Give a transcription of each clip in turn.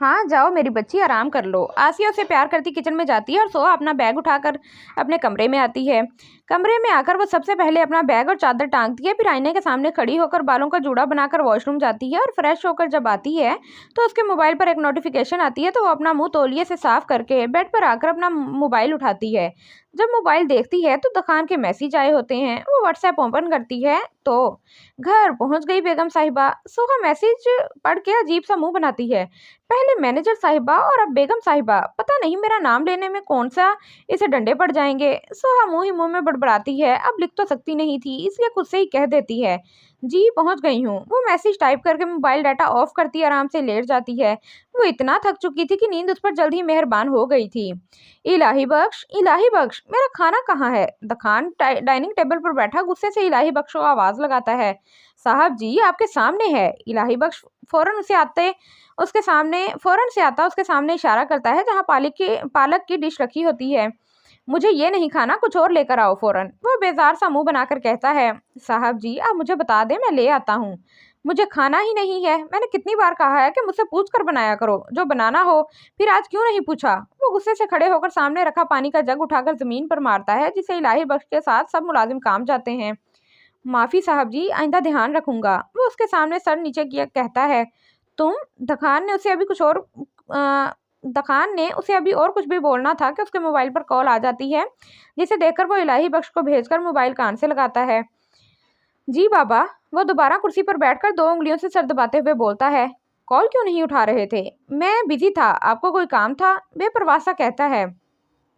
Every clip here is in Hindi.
हाँ जाओ मेरी बच्ची, आराम कर लो। आसिया उसे प्यार करती किचन में जाती है और सोहा अपना बैग उठाकर अपने कमरे में आती है। कमरे में आकर वो सबसे पहले अपना बैग और चादर टांगती है, फिर आईने के सामने खड़ी होकर बालों का जूड़ा बनाकर वॉशरूम जाती है और फ्रेश होकर जब आती है तो उसके मोबाइल पर एक नोटिफिकेशन आती है, तो वो अपना मुंह तौलिए से साफ करके बेड पर आकर अपना मोबाइल उठाती है। जब मोबाइल देखती है तो दुकान के मैसेज आए होते हैं। वो व्हाट्सएप ओपन करती है तो घर पहुंच गई बेगम साहिबा। सोहा मैसेज पढ़ के अजीब सा मुंह बनाती है। पहले मैनेजर साहिबा और अब बेगम साहिबा, पता नहीं मेरा नाम लेने में कौन सा इसे डंडे पड़ जाएंगे। सोहा मुंह ही मुंह में बड़बड़ाती है। अब लिख तो सकती नहीं थी, इसलिए खुद से ही कह देती है, जी पहुंच गई हूँ। वो मैसेज टाइप करके मोबाइल डाटा ऑफ करती आराम से लेट जाती है। वो इतना थक चुकी थी कि नींद उस पर जल्द ही मेहरबान हो गई थी। इलाही बख्श, मेरा खाना कहाँ है? दखान डाइनिंग टेबल पर बैठा गुस्से से इलाही बख्श को आवाज लगाता है। साहब जी आपके सामने है। इलाही बख्श फौरन से आता उसके सामने इशारा करता है जहाँ पालक की डिश रखी होती है। मुझे ये नहीं खाना, कुछ और लेकर आओ फौरन। वो बेजार सा मुंह बनाकर कहता है, साहब जी आप मुझे बता दें, मैं ले आता हूँ। मुझे खाना ही नहीं है। मैंने कितनी बार कहा है कि मुझसे पूछ कर बनाया करो, जो बनाना हो। फिर आज क्यों नहीं पूछा? वो गुस्से से खड़े होकर सामने रखा पानी का जग उठाकर जमीन पर मारता है, जिसे इलाही बख्श के साथ सब मुलाजिम काम जाते हैं। माफी साहब जी, आइंदा ध्यान रखूंगा। वो उसके सामने सर नीचे किया कहता है, तुम दखान ने उसे अभी कुछ और अ, दखान ने उसे अभी और कुछ भी बोलना था कि उसके मोबाइल पर कॉल आ जाती है, जिसे देखकर वो इलाही बख्श को भेजकर मोबाइल कान से लगाता है। जी बाबा। वो दोबारा कुर्सी पर बैठकर दो उंगलियों से सर दबाते हुए बोलता है, कॉल क्यों नहीं उठा रहे थे? मैं बिजी था, आपको कोई काम था? बेपरवाह सा कहता है,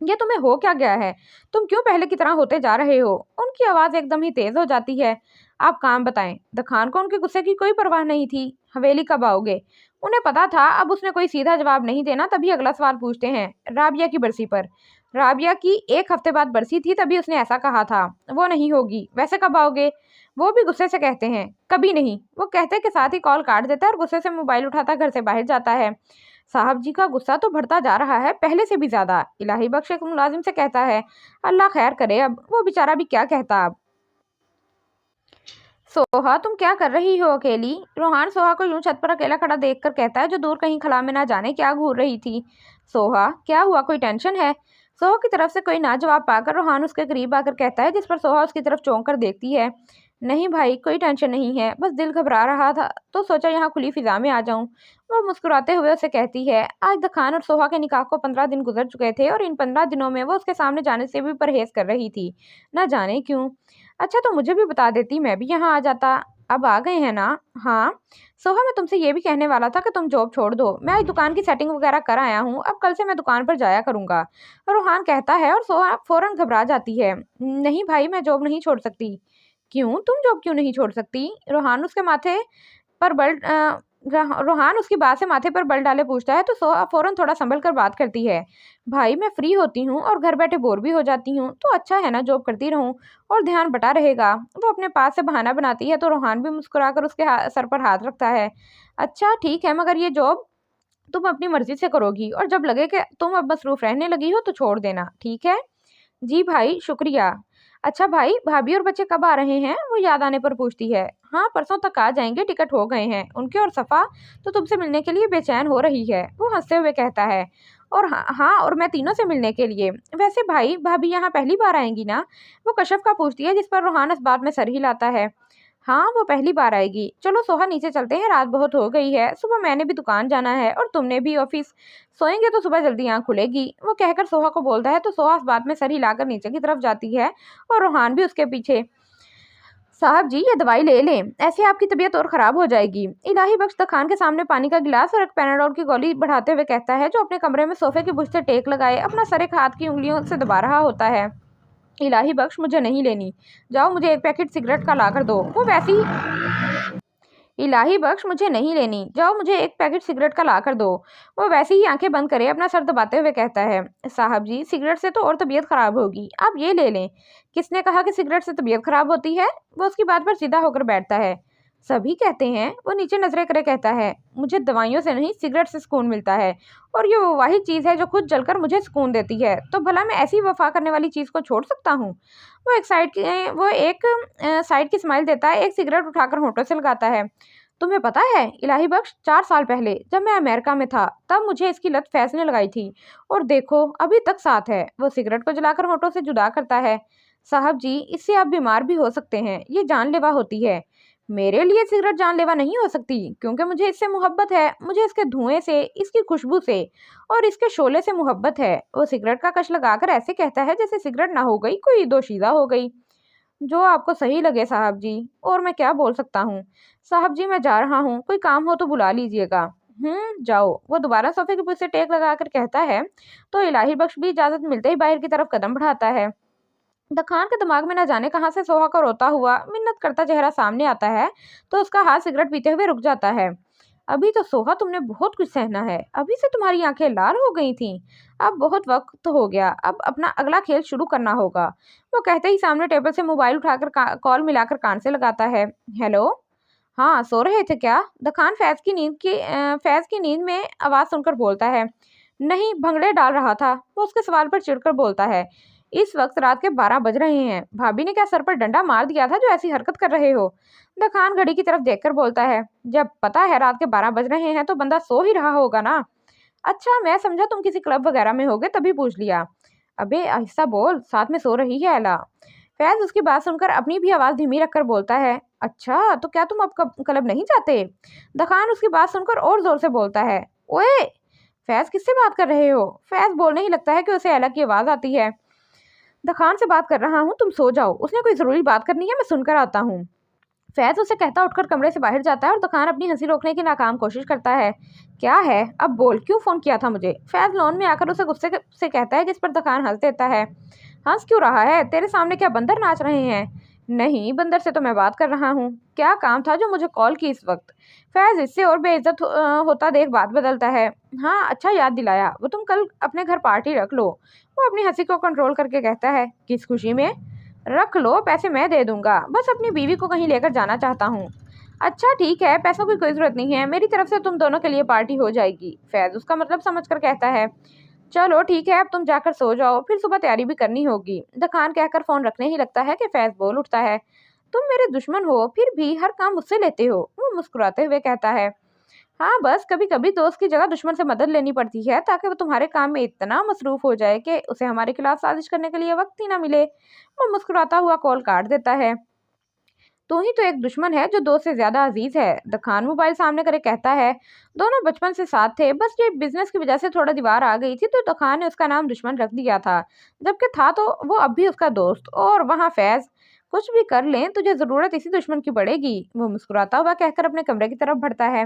ये तुम्हें हो क्या गया है? तुम क्यों पहले की तरह होते जा रहे हो? उनकी आवाज एकदम ही तेज हो जाती है। आप काम बताएं। द खान को उनके गुस्से की कोई परवाह नहीं थी। हवेली कब आओगे? उन्हें पता था अब उसने कोई सीधा जवाब नहीं देना, तभी अगला सवाल पूछते हैं, राबिया की बरसी पर। राबिया की 1 हफ्ते बाद बरसी थी, तभी उसने ऐसा कहा था। वो नहीं होगी, वैसे कब आओगे? वो भी गुस्से से कहते हैं, कभी नहीं। वो कहते के साथ ही कॉल काट देता है और गुस्से से मोबाइल उठाता घर से बाहर जाता है। साहब जी का गुस्सा तो बढ़ता जा रहा है, पहले से भी ज्यादा। इलाही बख्श एक मुलाजिम से कहता है, अल्लाह खैर करे, अब वो बेचारा भी क्या कहता। अब सोहा तुम क्या कर रही हो अकेली? रोहान सोहा को यूं छत पर अकेला खड़ा देखकर कहता है, जो दूर कहीं खला में ना जाने क्या घूर रही थी। सोहा क्या हुआ, कोई टेंशन है? सोहा की तरफ से कोई ना जवाब पाकर रोहान उसके करीब आकर कहता है, जिस पर सोहा उसकी तरफ चौंक कर देखती है। नहीं भाई, कोई टेंशन नहीं है, बस दिल घबरा रहा था तो सोचा यहाँ खुली फिजा में आ जाऊं। वो मुस्कुराते हुए उसे कहती है, आज द खान और सोहा के निकाह को 15 दिन गुजर चुके थे और इन 15 दिनों में वो उसके सामने जाने से भी परहेज कर रही थी, न जाने क्यों। अच्छा तो मुझे भी बता देती, मैं भी यहाँ आ जाता। अब आ गए हैं ना? हाँ। सोहा मैं तुमसे ये भी कहने वाला था कि तुम जॉब छोड़ दो। मैं आज दुकान की सेटिंग वगैरह कर आया हूँ, अब कल से मैं दुकान पर जाया करूंगा। रोहान कहता है और सोहा फौरन घबरा जाती है। नहीं भाई, मैं जॉब नहीं छोड़ सकती। क्यों, तुम जॉब क्यों नहीं छोड़ सकती? पर बल अ, रोहान उसकी बात से माथे पर बल डाले पूछता है, तो सोहा फौरन थोड़ा संभल कर बात करती है। भाई मैं फ्री होती हूँ और घर बैठे बोर भी हो जाती हूँ, तो अच्छा है ना जॉब करती रहूँ और ध्यान बटा रहेगा। वो अपने पास से बहाना बनाती है, तो रोहान भी मुस्कुराकर उसके सर पर हाथ रखता है। अच्छा ठीक है, मगर ये जॉब तुम अपनी मर्जी से करोगी और जब लगे कि तुम अब मसरूफ रहने लगी हो तो छोड़ देना, ठीक है? जी भाई शुक्रिया। अच्छा भाई, भाभी और बच्चे कब आ रहे हैं? वो याद आने पर पूछती है। हाँ परसों तक आ जाएंगे, टिकट हो गए हैं उनके। और सफ़ा तो तुमसे मिलने के लिए बेचैन हो रही है, वो हंसते हुए कहता है। और हाँ हाँ, और मैं तीनों से मिलने के लिए। वैसे भाई भाभी यहाँ पहली बार आएंगी ना? वो कशफ का पूछती है, जिस पर रोहान इस बात में सर हिलाता है। हाँ वो पहली बार आएगी। चलो सोहा नीचे चलते हैं, रात बहुत हो गई है, सुबह मैंने भी दुकान जाना है और तुमने भी ऑफिस। सोएंगे तो सुबह जल्दी आँख खुलेगी। वो कहकर सोहा को बोलता है, तो सोहा इस बात में सर हिलाकर नीचे की तरफ जाती है और रोहान भी उसके पीछे। साहब जी ये दवाई ले लें, ऐसे आपकी तबीयत और खराब हो जाएगी। इलाही बख्श द खान के सामने पानी का गिलास और एक पैनाडोल की गोली बढ़ाते हुए कहता है, जो अपने कमरे में सोफे की बुश से टेक लगाए अपना सर एक हाथ की उंगलियों से दबा रहा होता है। इलाही बख्श मुझे नहीं लेनी, जाओ मुझे एक पैकेट सिगरेट का ला कर दो। वो वैसे ही इलाही बख्श मुझे नहीं लेनी, जाओ मुझे एक पैकेट सिगरेट का ला कर दो। वो वैसे ही आंखें बंद करे अपना सर दबाते हुए कहता है, साहब जी सिगरेट से तो और तबीयत खराब होगी, आप ये ले लें। किसने कहा कि सिगरेट से तबीयत खराब होती है? वो उसकी बात पर सीधा होकर बैठता है। सभी कहते हैं। वो नीचे नजरें करे कहता है, मुझे दवाइयों से नहीं सिगरेट से सुकून मिलता है, और ये वो वाही चीज़ है जो खुद जलकर मुझे सुकून देती है, तो भला मैं ऐसी वफा करने वाली चीज़ को छोड़ सकता हूँ? वो एक साइड की स्माइल देता है, एक सिगरेट उठाकर होठों से लगाता है। तुम्हें पता है इलाही बख्श, 4 साल पहले जब मैं अमेरिका में था तब मुझे इसकी लत फैज ने लगाई थी, और देखो अभी तक साथ है। वो सिगरेट को जलाकर होठों से जुदा करता है। साहब जी, इससे आप बीमार भी हो सकते हैं, ये जानलेवा होती है। मेरे लिए सिगरेट जानलेवा नहीं हो सकती, क्योंकि मुझे इससे मोहब्बत है। मुझे इसके धुएं से, इसकी खुशबू से और इसके शोले से मोहब्बत है। वो सिगरेट का कश लगाकर ऐसे कहता है जैसे सिगरेट ना हो गई कोई दोशीज़ा हो गई। जो आपको सही लगे साहब जी, और मैं क्या बोल सकता हूँ। साहब जी, मैं जा रहा हूँ, कोई काम हो तो बुला लीजिएगा। जाओ, वो दोबारा सोफे के पीछे टेक लगाकर कहता है। तो इलाही बख्श भी इजाजत मिलते ही बाहर की तरफ कदम बढ़ाता है। द खान के दिमाग में न जाने कहाँ से सोहा का रोता हुआ मिन्नत करता चेहरा सामने आता है, तो उसका हाथ सिगरेट पीते हुए रुक जाता है। अभी तो सोहा, तुमने बहुत कुछ सहना है, अभी से तुम्हारी आंखें लाल हो गई थीं। अब बहुत वक्त हो गया, अब अपना अगला खेल शुरू करना होगा। वो कहते ही सामने टेबल से मोबाइल उठाकर कॉल मिलाकर कान से लगाता है। हेलो। हाँ, सो रहे थे क्या? द खान फैज की नींद में आवाज़ सुनकर बोलता है। नहीं, भंगड़े डाल रहा था। वो उसके सवाल पर चिढ़कर बोलता है। इस वक्त रात के 12 बज रहे हैं। भाभी ने क्या सर पर डंडा मार दिया था जो ऐसी हरकत कर रहे हो? द खान घड़ी की तरफ देखकर बोलता है। जब पता है रात के 12 बज रहे हैं तो बंदा सो ही रहा होगा ना। अच्छा, मैं समझा तुम किसी क्लब वगैरह में होगे तभी पूछ लिया। अबे आहिस्ता बोल, साथ में सो रही है एला। फैज उसकी बात सुनकर अपनी भी आवाज़ धीमी रखकर बोलता है। अच्छा, तो क्या तुम अब क्लब नहीं जाते? द खान उसकी बात सुनकर और जोर से बोलता है। ओए, फैज किससे बात कर रहे हो? फैज बोलने ही लगता है कि उसे एला की आवाज़ आती है। द खान से बात कर रहा हूँ, तुम सो जाओ, उसने कोई ज़रूरी बात करनी है, मैं सुनकर आता हूँ। फैज उसे कहता उठकर कमरे से बाहर जाता है और द खान अपनी हंसी रोकने की नाकाम कोशिश करता है। क्या है, अब बोल, क्यों फ़ोन किया था मुझे? फैज लॉन में आकर उसे गुस्से से कहता है, जिस पर द खान हंस देता है। हंस क्यों रहा है? तेरे सामने क्या बंदर नाच रहे हैं? नहीं, बंदर से तो मैं बात कर रहा हूँ। क्या काम था जो मुझे कॉल की इस वक्त? फैज इससे और बेइज्जत होता देख बात बदलता है। हाँ, अच्छा याद दिलाया, वो तुम कल अपने घर पार्टी रख लो। वो अपनी हंसी को कंट्रोल करके कहता है। किस खुशी में? रख लो, पैसे मैं दे दूंगा, बस अपनी बीवी को कहीं लेकर जाना चाहता हूँ। अच्छा ठीक है, पैसों की कोई ज़रूरत नहीं है, मेरी तरफ से तुम दोनों के लिए पार्टी हो जाएगी। फैज उसका मतलब समझकर कहता है। चलो ठीक है, अब तुम जाकर सो जाओ, फिर सुबह तैयारी भी करनी होगी। द खान कहकर फ़ोन रखने ही लगता है कि फैज बोल उठता है। तुम मेरे दुश्मन हो, फिर भी हर काम मुझसे लेते हो। वो मुस्कुराते हुए कहता है। हाँ, बस कभी कभी दोस्त की जगह दुश्मन से मदद लेनी पड़ती है, ताकि वो तुम्हारे काम में इतना मसरूफ हो जाए कि उसे हमारे खिलाफ साजिश करने के लिए वक्त ही ना मिले। वो मुस्कुराता हुआ कॉल काट देता है। तू ही तो एक दुश्मन है जो दोस्त से ज्यादा अजीज है। द खान मोबाइल सामने करे कहता है। दोनों बचपन से साथ थे, बस ये बिजनेस की वजह से थोड़ा दीवार आ गई थी तो द खान ने उसका नाम दुश्मन रख दिया था, जबकि था तो वो अब भी उसका दोस्त। और वहाँ फैज, कुछ भी कर लें तुझे जरूरत इसी दुश्मन की पड़ेगी। वो मुस्कुराता हुआ कहकर अपने कमरे की तरफ बढ़ता है।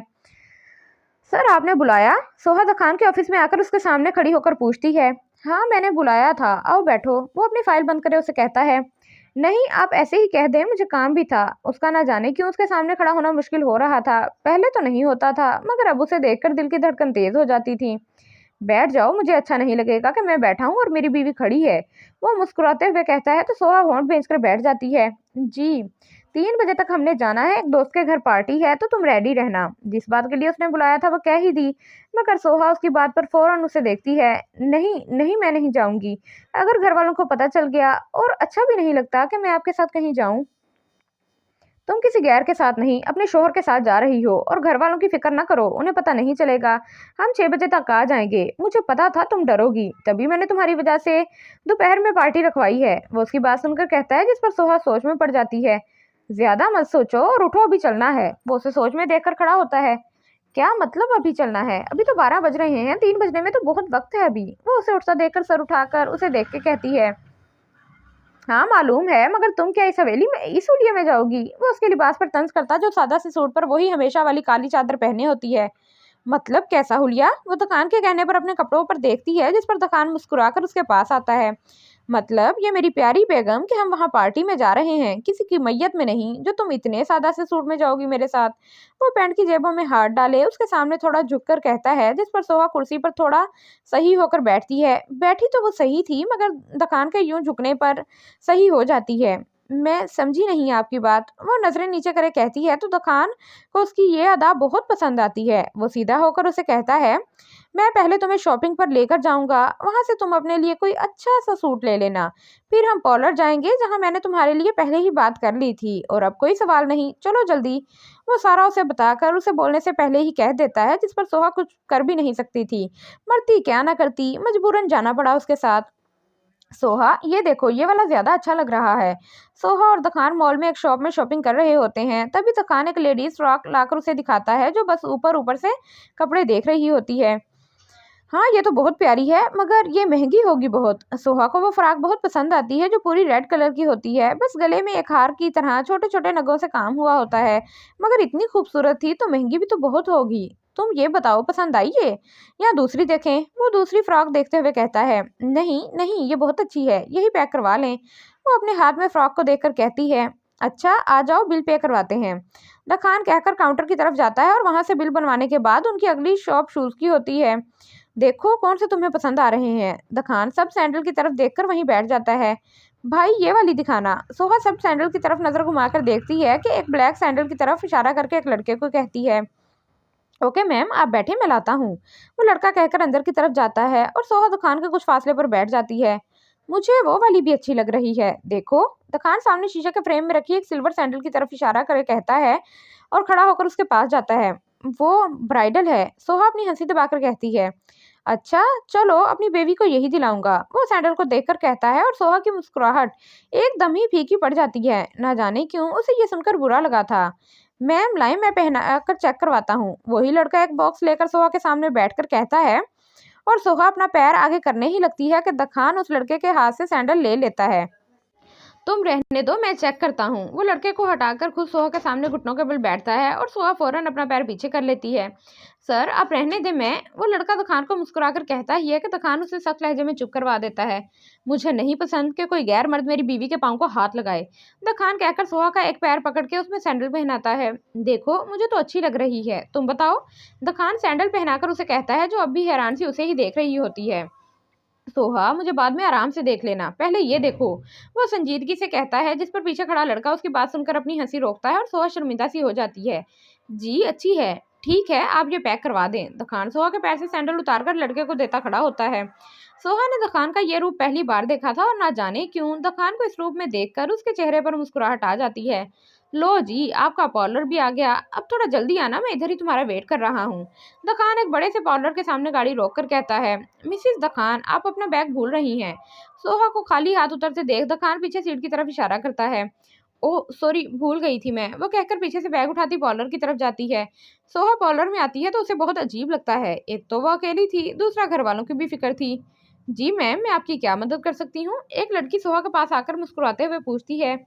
सर, आपने बुलाया? सोहा द खान के ऑफिस में आकर उसके सामने खड़ी होकर पूछती है। हाँ, मैंने बुलाया था, आओ बैठो। वो अपनी फाइल बंद करे उसे कहता है। नहीं, आप ऐसे ही कह दें, मुझे काम भी था। उसका ना जाने क्यों उसके सामने खड़ा होना मुश्किल हो रहा था। पहले तो नहीं होता था, मगर अब उसे देखकर दिल की धड़कन तेज हो जाती थी। बैठ जाओ, मुझे अच्छा नहीं लगेगा कि मैं बैठा हूँ और मेरी बीवी खड़ी है। वो मुस्कुराते हुए कहता है तो सोहा होंठ भेंचकर बैठ जाती है। जी, 3 बजे तक हमने जाना है, एक दोस्त के घर पार्टी है, तो तुम रेडी रहना। जिस बात के लिए उसने बुलाया था वो कह ही दी, मगर सोहा उसकी बात पर फौरन उसे देखती है। नहीं नहीं, मैं नहीं जाऊंगी। अगर घर वालों को पता चल गया, और अच्छा भी नहीं लगता कि मैं आपके साथ कहीं जाऊं। तुम किसी गैर के साथ नहीं, अपने शोहर के साथ जा रही हो, और घर वालों की फिक्र ना करो, उन्हें पता नहीं चलेगा। हम 6 बजे तक आ जाएंगे। मुझे पता था तुम डरोगी, तभी मैंने तुम्हारी वजह से दोपहर में पार्टी रखवाई है। वो उसकी बात सुनकर कहता है, जिस पर सोहा सोच में पड़ जाती है। ज्यादा मत सोचो और उठो, अभी चलना है। वो उसे सोच में देखकर खड़ा होता है। क्या मतलब अभी चलना है? अभी तो 12 बज रहे हैं, 3 बजने में तो बहुत वक्त है अभी। वो उसे उठता देखकर सर उठाकर उसे देख के कहती है। हाँ मालूम है, मगर तुम क्या इस हवेली में, इस हुलिये में जाओगी? वो उसके लिबास पर तंज करता, जो सादा सी सूट पर वही हमेशा वाली काली चादर पहने होती है। मतलब कैसा हुलिया? वो दुकान के कहने पर अपने कपड़ों पर देखती है, जिस पर दुकान मुस्कुराकर उसके पास आता है। मतलब ये मेरी प्यारी बेगम कि हम वहाँ पार्टी में जा रहे हैं, किसी की मैयत में नहीं, जो तुम इतने सादा से सूट में जाओगी मेरे साथ। वो पैंट की जेबों में हाथ डाले उसके सामने थोड़ा झुककर कहता है, जिस पर सोहा कुर्सी पर थोड़ा सही होकर बैठती है। बैठी तो वो सही थी, मगर दुकान के यूं झुकने पर सही हो जाती है। मैं समझी नहीं आपकी बात। वो नजरें नीचे करे कहती है, तो दुकान को उसकी ये अदा बहुत पसंद आती है। वो सीधा होकर उसे कहता है। मैं पहले तुम्हें शॉपिंग पर लेकर जाऊंगा, वहां से तुम अपने लिए कोई अच्छा सा सूट ले लेना। फिर हम पार्लर जाएंगे जहां मैंने तुम्हारे लिए पहले ही बात कर ली थी, और अब कोई सवाल नहीं, चलो जल्दी। वो सारा उसे बताकर उसे बोलने से पहले ही कह देता है, जिस पर सोहा कुछ कर भी नहीं सकती थी। मरती क्या ना करती, मजबूरन जाना पड़ा उसके साथ। सोहा, ये देखो, ये वाला ज्यादा अच्छा लग रहा है। सोहा और दखान मॉल में एक शॉप में शॉपिंग कर रहे होते हैं, तभी दखान एक लेडीज फ्रॉक लाकर उसे दिखाता है, जो बस ऊपर ऊपर से कपड़े देख रही होती है। हाँ, ये तो बहुत प्यारी है, मगर ये महंगी होगी बहुत। सोहा को वो फ्रॉक बहुत पसंद आती है, जो पूरी रेड कलर की होती है, बस गले में एक हार की तरह छोटे छोटे नगों से काम हुआ होता है। मगर इतनी खूबसूरत थी तो महंगी भी तो बहुत होगी। तुम ये बताओ, पसंद आई ये, या दूसरी देखें? वो दूसरी फ्रॉक देखते हुए कहता है, नहीं नहीं, ये बहुत अच्छी है, यही पैक करवा लें। वो अपने हाथ में फ्रॉक को देखकर कहती है, अच्छा आ जाओ, बिल पे करवाते हैं। लखान कहकर काउंटर की तरफ जाता है, और वहां से बिल बनवाने के बाद उनकी अगली शॉप शूज की होती है। देखो कौन से तुम्हें पसंद आ रहे हैं। दखान सब सैंडल की तरफ देखकर वहीं बैठ जाता है। भाई ये वाली दिखाना। सोहा सब सैंडल की तरफ नजर घुमाकर देखती है कि एक ब्लैक सैंडल की तरफ इशारा करके एक लड़के को कहती है, ओके मैम, आप बैठे, मैं लाता हूँ। वो लड़का कहकर अंदर की तरफ जाता है, और सोहा दुकान के कुछ फासले पर बैठ जाती है। मुझे वो वाली भी अच्छी लग रही है, देखो। दुकान सामने शीशे के फ्रेम में रखी एक सिल्वर सैंडल की तरफ इशारा कर कहता है, और खड़ा होकर उसके पास जाता है। वो ब्राइडल है। सोहा अपनी हंसी दबाकर कहती है, अच्छा चलो, अपनी बेबी को यही दिलाऊंगा। वो सैंडल को देखकर कहता है, और सोहा की मुस्कुराहट एकदम ही फीकी पड़ जाती है। ना जाने क्यों उसे ये सुनकर बुरा लगा था। मैम लाए, मैं पहना कर चेक करवाता हूँ। वही लड़का एक बॉक्स लेकर सोहा के सामने बैठकर कहता है, और सोहा अपना पैर आगे करने ही लगती है कि दखान उस लड़के के हाथ से सैंडल ले लेता है। तुम रहने दो, मैं चेक करता हूँ। वो लड़के को हटाकर खुद सोहा के सामने घुटनों के बल बैठता है, और सोहा फौरन अपना पैर पीछे कर लेती है। सर आप रहने दे, मैं। वो लड़का दखान को मुस्कुराकर कहता ही है कि दखान उसे सख्त लहजे में चुप करवा देता है। मुझे नहीं पसंद कि कोई गैर मर्द मेरी बीवी के पाँव को हाथ लगाए। दखान कहकर सोहा का एक पैर पकड़ के उसमें सैंडल पहनाता है। देखो मुझे तो अच्छी लग रही है, तुम बताओ। दखान सैंडल पहनाकर उसे कहता है, जो अब भी हैरान सी उसे ही देख रही होती है। सोहा, मुझे बाद में आराम से देख लेना, पहले ये देखो। वो संजीदगी से कहता है, जिस पर पीछे खड़ा लड़का उसकी बात सुनकर अपनी हंसी रोकता है, और सोहा शर्मिंदा सी हो जाती है। जी अच्छी है, ठीक है, आप ये पैक करवा दें। दखान सोहा के पैर से सैंडल उतारकर लड़के को देता खड़ा होता है। सोहा ने दखान का ये रूप पहली बार देखा था, और ना जाने क्यों दखान को इस रूप में देखकर उसके चेहरे पर मुस्कुराहट आ जाती है। लो जी, आपका पार्लर भी आ गया, अब थोड़ा जल्दी आना, मैं इधर ही तुम्हारा वेट कर रहा हूँ। दखान एक बड़े से पार्लर के सामने गाड़ी रोककर कहता है, मिसिस दखान, आप अपना बैग भूल रही हैं। सोहा को खाली हाथ उतरते देख दखान पीछे सीट की तरफ इशारा करता है। ओह सॉरी, भूल गई थी मैं। वो कहकर पीछे से बैग उठाती पार्लर की तरफ जाती है। सोहा पार्लर में आती है तो उसे बहुत अजीब लगता है। एक तो वो अकेली थी, दूसरा घर वालों की भी फिक्र थी। जी मैम, मैं आपकी क्या मदद कर सकती हूँ? एक लड़की सोहा के पास आकर मुस्कुराते हुए पूछती है।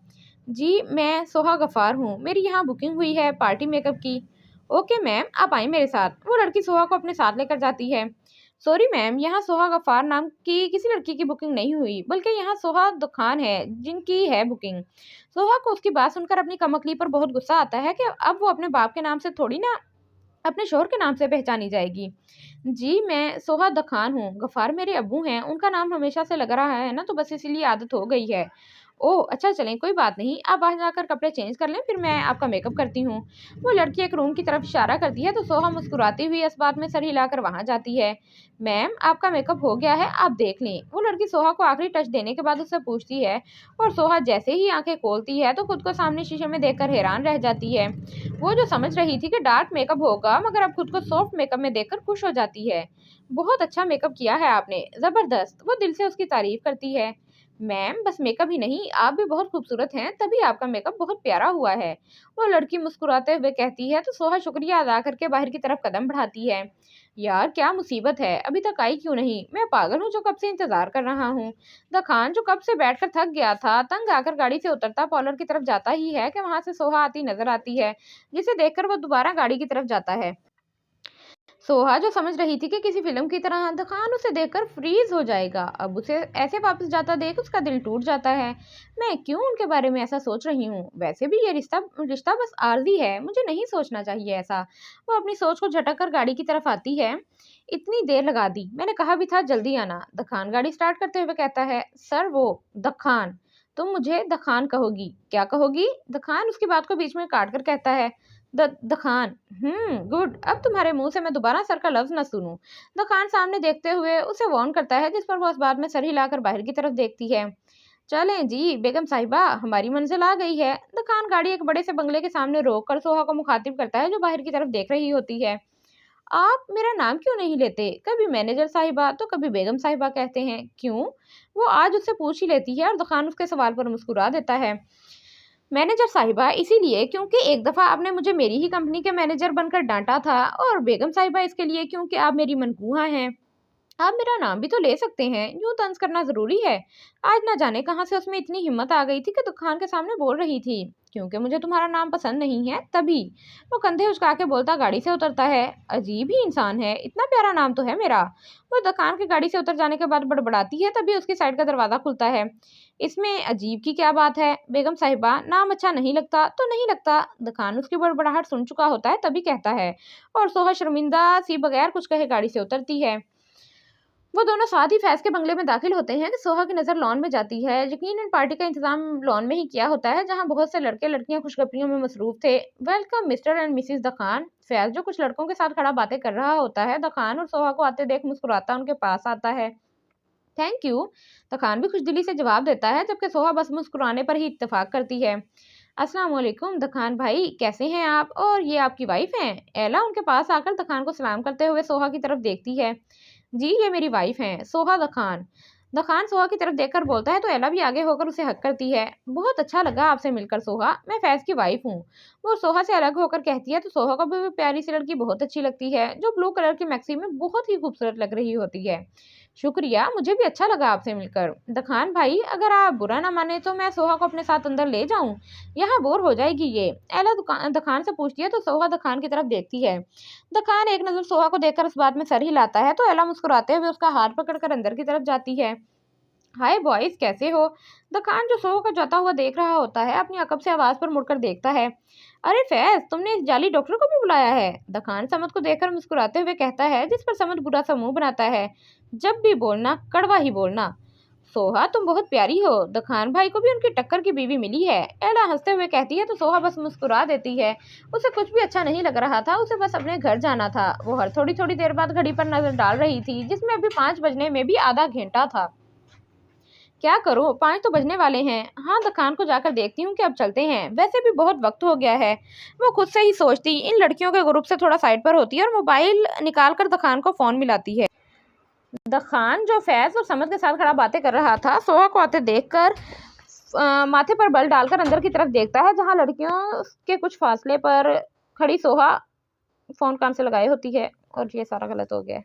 जी मैं सोहा गफार हूँ, मेरी यहाँ बुकिंग हुई है पार्टी मेकअप की। ओके मैम, आप आए मेरे साथ। वो लड़की सोहा को अपने साथ लेकर जाती है। सॉरी मैम, यहाँ सोहा गफार नाम की किसी लड़की की बुकिंग नहीं हुई, बल्कि यहाँ सोहा दुखान है जिनकी है बुकिंग। सोहा को उसकी बात सुनकर अपनी कमकली पर बहुत गुस्सा आता है कि अब वो अपने बाप के नाम से थोड़ी ना अपने शोहर के नाम से पहचानी जाएगी। जी मैं सोहा दखान हूँ, गफार मेरे अब्बू हैं, उनका नाम हमेशा से लग रहा है ना, तो बस इसीलिए आदत हो गई है। ओह अच्छा, चलें कोई बात नहीं, आप बाहर जाकर कपड़े चेंज कर लें, फिर मैं आपका मेकअप करती हूँ। वो लड़की एक रूम की तरफ इशारा करती है, तो सोहा मुस्कुराती हुई इस बात में सर हिलाकर वहां जाती है। मैम आपका मेकअप हो गया है, आप देख लें। वो लड़की सोहा को आखिरी टच देने के बाद उससे पूछती है, और सोहा जैसे ही आंखें खोलती है तो खुद को सामने शीशे में देखकर हैरान रह जाती है। वो जो समझ रही थी कि डार्क मेकअप होगा, मगर अब खुद को सॉफ्ट मेकअप में देखकर खुश हो जाती है। बहुत अच्छा मेकअप किया है आपने, जबरदस्त। वो दिल से उसकी तारीफ करती है। मैम बस मेकअप ही नहीं, आप भी बहुत खूबसूरत हैं, तभी आपका मेकअप बहुत प्यारा हुआ है। वो लड़की मुस्कुराते हुए कहती है, तो सोहा शुक्रिया अदा करके बाहर की तरफ कदम बढ़ाती है। यार क्या मुसीबत है, अभी तक आई क्यों नहीं? मैं पागल हूँ जो कब से इंतजार कर रहा हूँ। द खान जो कब से बैठकर थक गया था, तंग आकर गाड़ी से उतरता पार्लर की तरफ जाता ही है कि वहां से सोहा आती नजर आती है, जिसे देखकर वो दोबारा गाड़ी की तरफ जाता है। सोहा जो समझ रही थी कि किसी फिल्म की तरह द खान उसे देखकर फ्रीज हो जाएगा, अब उसे ऐसे वापस जाता देख उसका दिल टूट जाता है। मैं क्यों उनके बारे में ऐसा सोच रही हूँ? वैसे भी ये रिश्ता रिश्ता बस आर्जी है, मुझे नहीं सोचना चाहिए ऐसा। वो अपनी सोच को झटक कर गाड़ी की तरफ आती है। इतनी देर लगा दी, मैंने कहा भी था जल्दी आना। द खान गाड़ी स्टार्ट करते हुए कहता है, सर वो द खान, तुम मुझे द खान कहोगी? क्या कहोगी? द खान उसकी बात को बीच में काट कर कहता है, दखान। गुड, अब तुम्हारे मुंह से मैं दोबारा सर का लफ्ज न सुनूं। दखान सामने देखते हुए उसे वार्न करता है, जिस पर वो उस बाद में सर हिलाकर बाहर की तरफ देखती है। चलें जी बेगम साहिबा, हमारी मंजिल आ गई है। दखान गाड़ी एक बड़े से बंगले के सामने रोक कर सोहा को मुखातिब करता है, जो बाहर की तरफ देख रही होती है। आप मेरा नाम क्यों नहीं लेते? कभी मैनेजर साहिबा तो कभी बेगम साहिबा कहते हैं, क्यों? वो आज उससे पूछ ही लेती है और दखान उसके सवाल पर मुस्कुरा देता है। मैनेजर साहिबा इसीलिए क्योंकि एक दफ़ा आपने मुझे मेरी ही कंपनी के मैनेजर बनकर डांटा था, और बेगम साहिबा इसके लिए क्योंकि आप मेरी मनकूहा हैं। आप मेरा नाम भी तो ले सकते हैं, यूं तंज करना जरूरी है? आज ना जाने कहां से उसमें इतनी हिम्मत आ गई थी कि दुकान के सामने बोल रही थी, क्योंकि मुझे तुम्हारा नाम पसंद नहीं है तभी। वो कंधे उचका के बोलता गाड़ी से उतरता है। अजीब ही इंसान है, इतना प्यारा नाम तो है मेरा। वो दुकान की गाड़ी से उतर जाने के बाद बड़बड़ाती है, तभी उसकी साइड का दरवाजा खुलता है। इसमें अजीब की क्या बात है बेगम साहिबा? नाम अच्छा नहीं लगता तो नहीं लगता। दुकान उसकी बड़बड़ाहट सुन चुका होता है, तभी कहता है, और सोहा शर्मिंदा सी बगैर कुछ कहे गाड़ी से उतरती है। वो दोनों साथ ही फैज के बंगले में दाखिल होते हैं कि सोहा की नज़र लॉन में जाती है। यकीनन पार्टी का इंतजाम लॉन में ही किया होता है, जहां बहुत से लड़के लड़कियां खुशखबरियों में मसरूफ थे। Welcome mister and Mrs the Khan. Faiz जो कुछ लड़कों के साथ खड़ा बातें कर रहा होता है, द खान और सोहा को आते देख मुस्कुराता उनके पास आता है। Thank you. द खान भी खुशदिली से जवाब देता है, जबकि सोहा बस मुस्कुराने पर ही इत्तेफाक करती है। अस्सलाम वालेकुम द खान भाई, कैसे हैं आप? और ये आपकी वाइफ हैं? एला उनके पास आकर द खान को सलाम करते हुए सोहा की तरफ देखती है। जी ये मेरी वाइफ हैं, सोहा द खान। द खान सोहा की तरफ देखकर बोलता है, तो एला भी आगे होकर उसे हक करती है। बहुत अच्छा लगा आपसे मिलकर सोहा, मैं फैज की वाइफ हूँ। वो सोहा से अलग होकर कहती है, तो सोहा को भी वो प्यारी सी लड़की बहुत अच्छी लगती है, जो ब्लू कलर की मैक्सी में बहुत ही खूबसूरत लग रही होती है। शुक्रिया, मुझे भी अच्छा लगा आपसे मिलकर। द खान भाई अगर आप बुरा ना माने तो मैं सोहा को अपने साथ अंदर ले जाऊं? यहाँ बोर हो जाएगी ये। एला द खान से पूछती है, तो सोहा द खान की तरफ देखती है। द खान एक नजर सोहा को देखकर उस बात में सर हिलाता है, तो एला मुस्कुराते हुए उसका हाथ पकड़कर अंदर की तरफ जाती है। हाय बॉयज, कैसे हो? द खान जो सोहा को जाता हुआ देख रहा होता है, अपनी अकब से आवाज पर मुड़कर देखता है। अरे फैज, तुमने इस जाली डॉक्टर को भी बुलाया है? द खान समद को देखकर मुस्कुराते हुए कहता है, जिस पर समद बुरा सा मुंह बनाता है। जब भी बोलना कड़वा ही बोलना। सोहा तुम बहुत प्यारी हो। द खान भाई को भी उनकी टक्कर की बीवी मिली है, एला हंसते हुए कहती है, तो सोहा बस मुस्कुरा देती है। उसे कुछ भी अच्छा नहीं लग रहा था, उसे बस अपने घर जाना था। वो हर थोड़ी थोड़ी देर बाद घड़ी पर नजर डाल रही थी, जिसमें अभी 5 बजने में भी आधा घंटा था। क्या करूं, 5 तो बजने वाले हैं। हाँ, दुकान को जाकर देखती हूँ कि अब चलते हैं, वैसे भी बहुत वक्त हो गया है। वो खुद से ही सोचती इन लड़कियों के ग्रुप से थोड़ा साइड पर होती है और मोबाइल निकाल कर दुकान को फोन मिलाती है। दुकान जो फैज और समद के साथ खड़ा बातें कर रहा था, सोहा को आते देखकर माथे पर बल डालकर अंदर की तरफ देखता है, जहाँ लड़कियों के कुछ फासले पर खड़ी सोहा फोन कान से लगाए होती है। और ये सारा गलत हो गया है।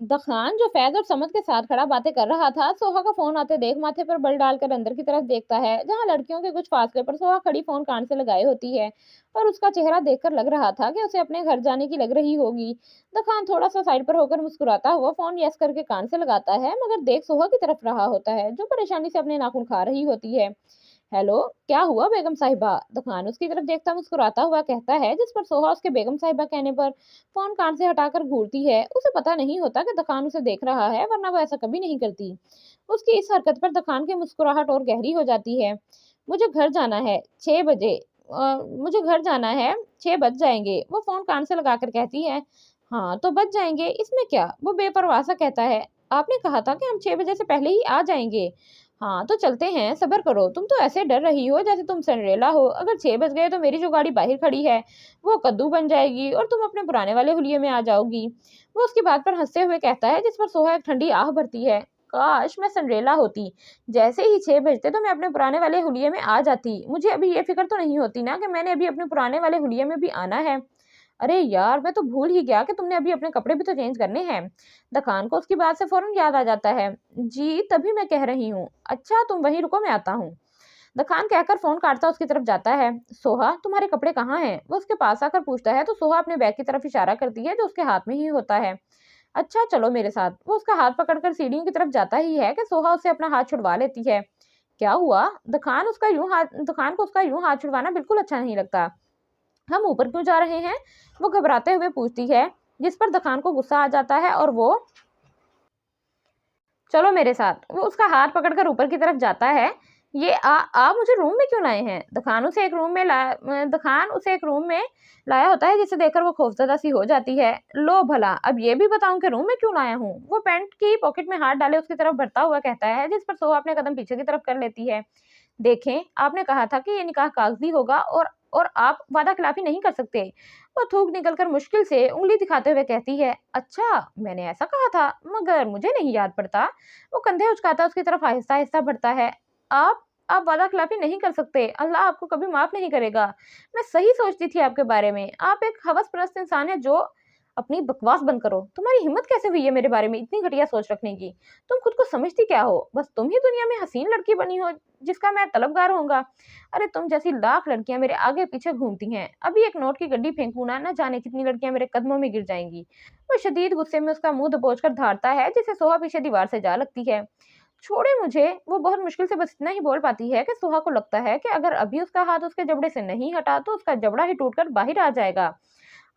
द खान जो फैज और समद के साथ खड़ा बातें कर रहा था, सोहा का फोन आते देख माथे पर बल डालकर अंदर की तरफ देखता है, जहां लड़कियों के कुछ फासले पर सोहा खड़ी फोन कान से लगाए होती है। और उसका चेहरा देखकर लग रहा था कि उसे अपने घर जाने की लग रही होगी। द खान थोड़ा सा साइड पर होकर मुस्कुराता हुआ फोन यस करके कान से लगाता है, मगर देख सोहा की तरफ रहा होता है, जो परेशानी से अपने नाखून खा रही होती है। हेलो, क्या हुआ बेगम साहिबा? दुकान उसकी तरफ देखता मुस्कुराता हुआ कहता है, जिस पर सोहा उसके बेगम साहिबा कहने पर फोन कान से हटाकर घूरती है। उसे पता नहीं होता कि दुकान उसे देख रहा है, वरना वो ऐसा कभी नहीं करती। उसकी इस हरकत पर दुकान की मुस्कुराहट और गहरी हो जाती है। मुझे घर जाना है 6 बजे। मुझे घर जाना है, 6 बज जाएंगे, वो फोन कान से लगाकर कहती है। हाँ तो बज जाएंगे, इसमें क्या? वो बेपरवाह सा कहता है। आपने कहा था कि हम 6 बजे से पहले ही आ जाएंगे। हाँ तो चलते हैं, सब्र करो। तुम तो ऐसे डर रही हो जैसे तुम सिंड्रेला हो। अगर 6 बज गए तो मेरी जो गाड़ी बाहर खड़ी है वो कद्दू बन जाएगी और तुम अपने पुराने वाले हुलिये में आ जाओगी। वो उसकी बात पर हंसते हुए कहता है, जिस पर सोहा एक ठंडी आह भरती है। काश मैं सिंड्रेला होती, जैसे ही 6 बजते तो मैं अपने पुराने वाले हुलिये में आ जाती। मुझे अभी ये फिक्र तो नहीं होती ना कि मैंने अभी अपने पुराने वाले हुलिये में भी आना है। अरे यार, मैं तो भूल ही गया कि तुमने अभी अपने कपड़े भी तो चेंज करने हैं। दखान को उसकी बात से फौरन याद आ जाता है। जी तभी मैं कह रही हूँ। अच्छा तुम वहीं रुको, मैं आता हूँ। दखान कहकर फोन काटता उसकी तरफ जाता है। सोहा तुम्हारे कपड़े कहाँ हैं? वो उसके पास आकर पूछता है, तो सोहा अपने बैग की तरफ इशारा करती है, जो उसके हाथ में ही होता है। अच्छा चलो मेरे साथ। वो उसका हाथ पकड़कर सीढ़ियों की तरफ जाता ही है कि सोहा उससे अपना हाथ छुड़वा लेती है। क्या हुआ? दुकान को उसका यूं हाथ छुड़वाना बिल्कुल अच्छा नहीं लगता। हम ऊपर क्यों जा रहे हैं? वो घबराते हुए पूछती है, जिस पर दखान को गुस्सा आ जाता है और वो चलो मेरे साथ। वो उसका हाथ पकड़कर ऊपर की तरफ जाता है। ये आप मुझे रूम में क्यों लाए हैं? दखान उसे एक रूम में लाया होता है जिसे देखकर वो खौफजदा सी हो जाती है। लो भला अब ये भी बताऊं कि रूम में क्यों लाया हूँ? वो पैंट की पॉकेट में हाथ डाले उसकी तरफ बढ़ता हुआ कहता है, जिस पर सोहा अपने कदम पीछे की तरफ कर लेती है। देखें, आपने कहा था कि ये निकाह कागजी होगा और आप वादा खिलाफी नहीं कर सकते। वो थूक निकलकर मुश्किल से उंगली दिखाते हुए कहती है, अच्छा मैंने ऐसा कहा था, मगर मुझे नहीं याद पड़ता। वो कंधे उचकाता उसकी तरफ आहिस्ता आहिस्ता बढ़ता है। आप वादा खिलाफी नहीं कर सकते, अल्लाह आपको कभी माफ नहीं करेगा। मैं सही सोचती थी आपके बारे में। आप एक हवस परस्त इंसान है जो अपनी बकवास बंद करो। तुम्हारी हिम्मत कैसे हुई है मेरे बारे में इतनी घटिया सोच रखने की? तुम खुद को समझती क्या हो? बस तुम ही दुनिया में हसीन लड़की बनी हो जिसका मैं तलबगार होऊंगा। अरे तुम जैसी लाख लड़कियां मेरे आगे पीछे घूमती हैं। अभी एक नोट की गड्डी फेंकूं ना, न जाने कितनी लड़कियां मेरे कदमों में गिर जाएंगी। वो शदीद गुस्से में उसका मुंह दबोचकर धारता है, जिसे सोहा पीछे दीवार से जा लगती है। छोड़े मुझे। वो बहुत मुश्किल से बस इतना ही बोल पाती है कि सुहा को लगता है कि अगर अभी उसका हाथ उसके जबड़े से नहीं हटा तो उसका जबड़ा ही टूटकर बाहर आ जाएगा।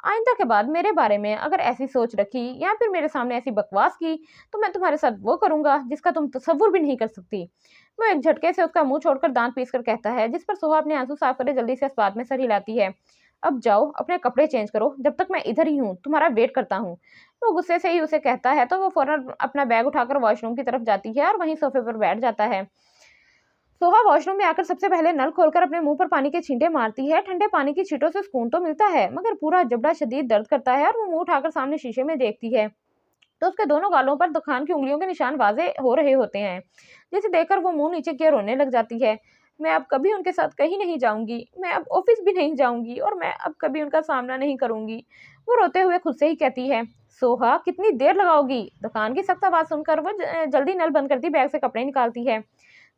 आइंदा के बाद मेरे बारे में अगर ऐसी सोच रखी या फिर मेरे सामने ऐसी बकवास की तो मैं तुम्हारे साथ वो करूंगा जिसका तुम तसव्वुर भी नहीं कर सकती। वो एक झटके से उसका मुंह छोड़कर दांत पीस कर कहता है, जिस पर सोहा अपने आंसू साफ करे जल्दी से इस बात में सर हिलाती है। अब जाओ अपने कपड़े चेंज करो, जब तक मैं इधर ही हूँ तुम्हारा वेट करता हूँ। वो गुस्से से ही उसे कहता है तो वो फौरन अपना बैग उठाकर वॉशरूम की तरफ जाती है और वहीं सोफे पर बैठ जाता है। सोहा वॉशरूम में आकर सबसे पहले नल खोलकर अपने मुंह पर पानी के छींटे मारती है। ठंडे पानी की छींटों से सुकून तो मिलता है, मगर पूरा जबड़ा शदीद दर्द करता है और वो मुंह उठाकर सामने शीशे में देखती है तो उसके दोनों गालों पर दुकान की उंगलियों के निशान वाजे हो रहे होते हैं, जिसे देखकर वो मुंह नीचे किए रोने लग जाती है। मैं अब कभी उनके साथ कहीं नहीं जाऊंगी, मैं अब ऑफिस भी नहीं जाऊंगी और मैं अब कभी उनका सामना नहीं करूंगी। वो रोते हुए खुद से ही कहती है। सोहा कितनी देर लगाओगी? दुकान की सख्त आवाज सुनकर वो जल्दी नल बंद करती बैग से कपड़े निकालती है।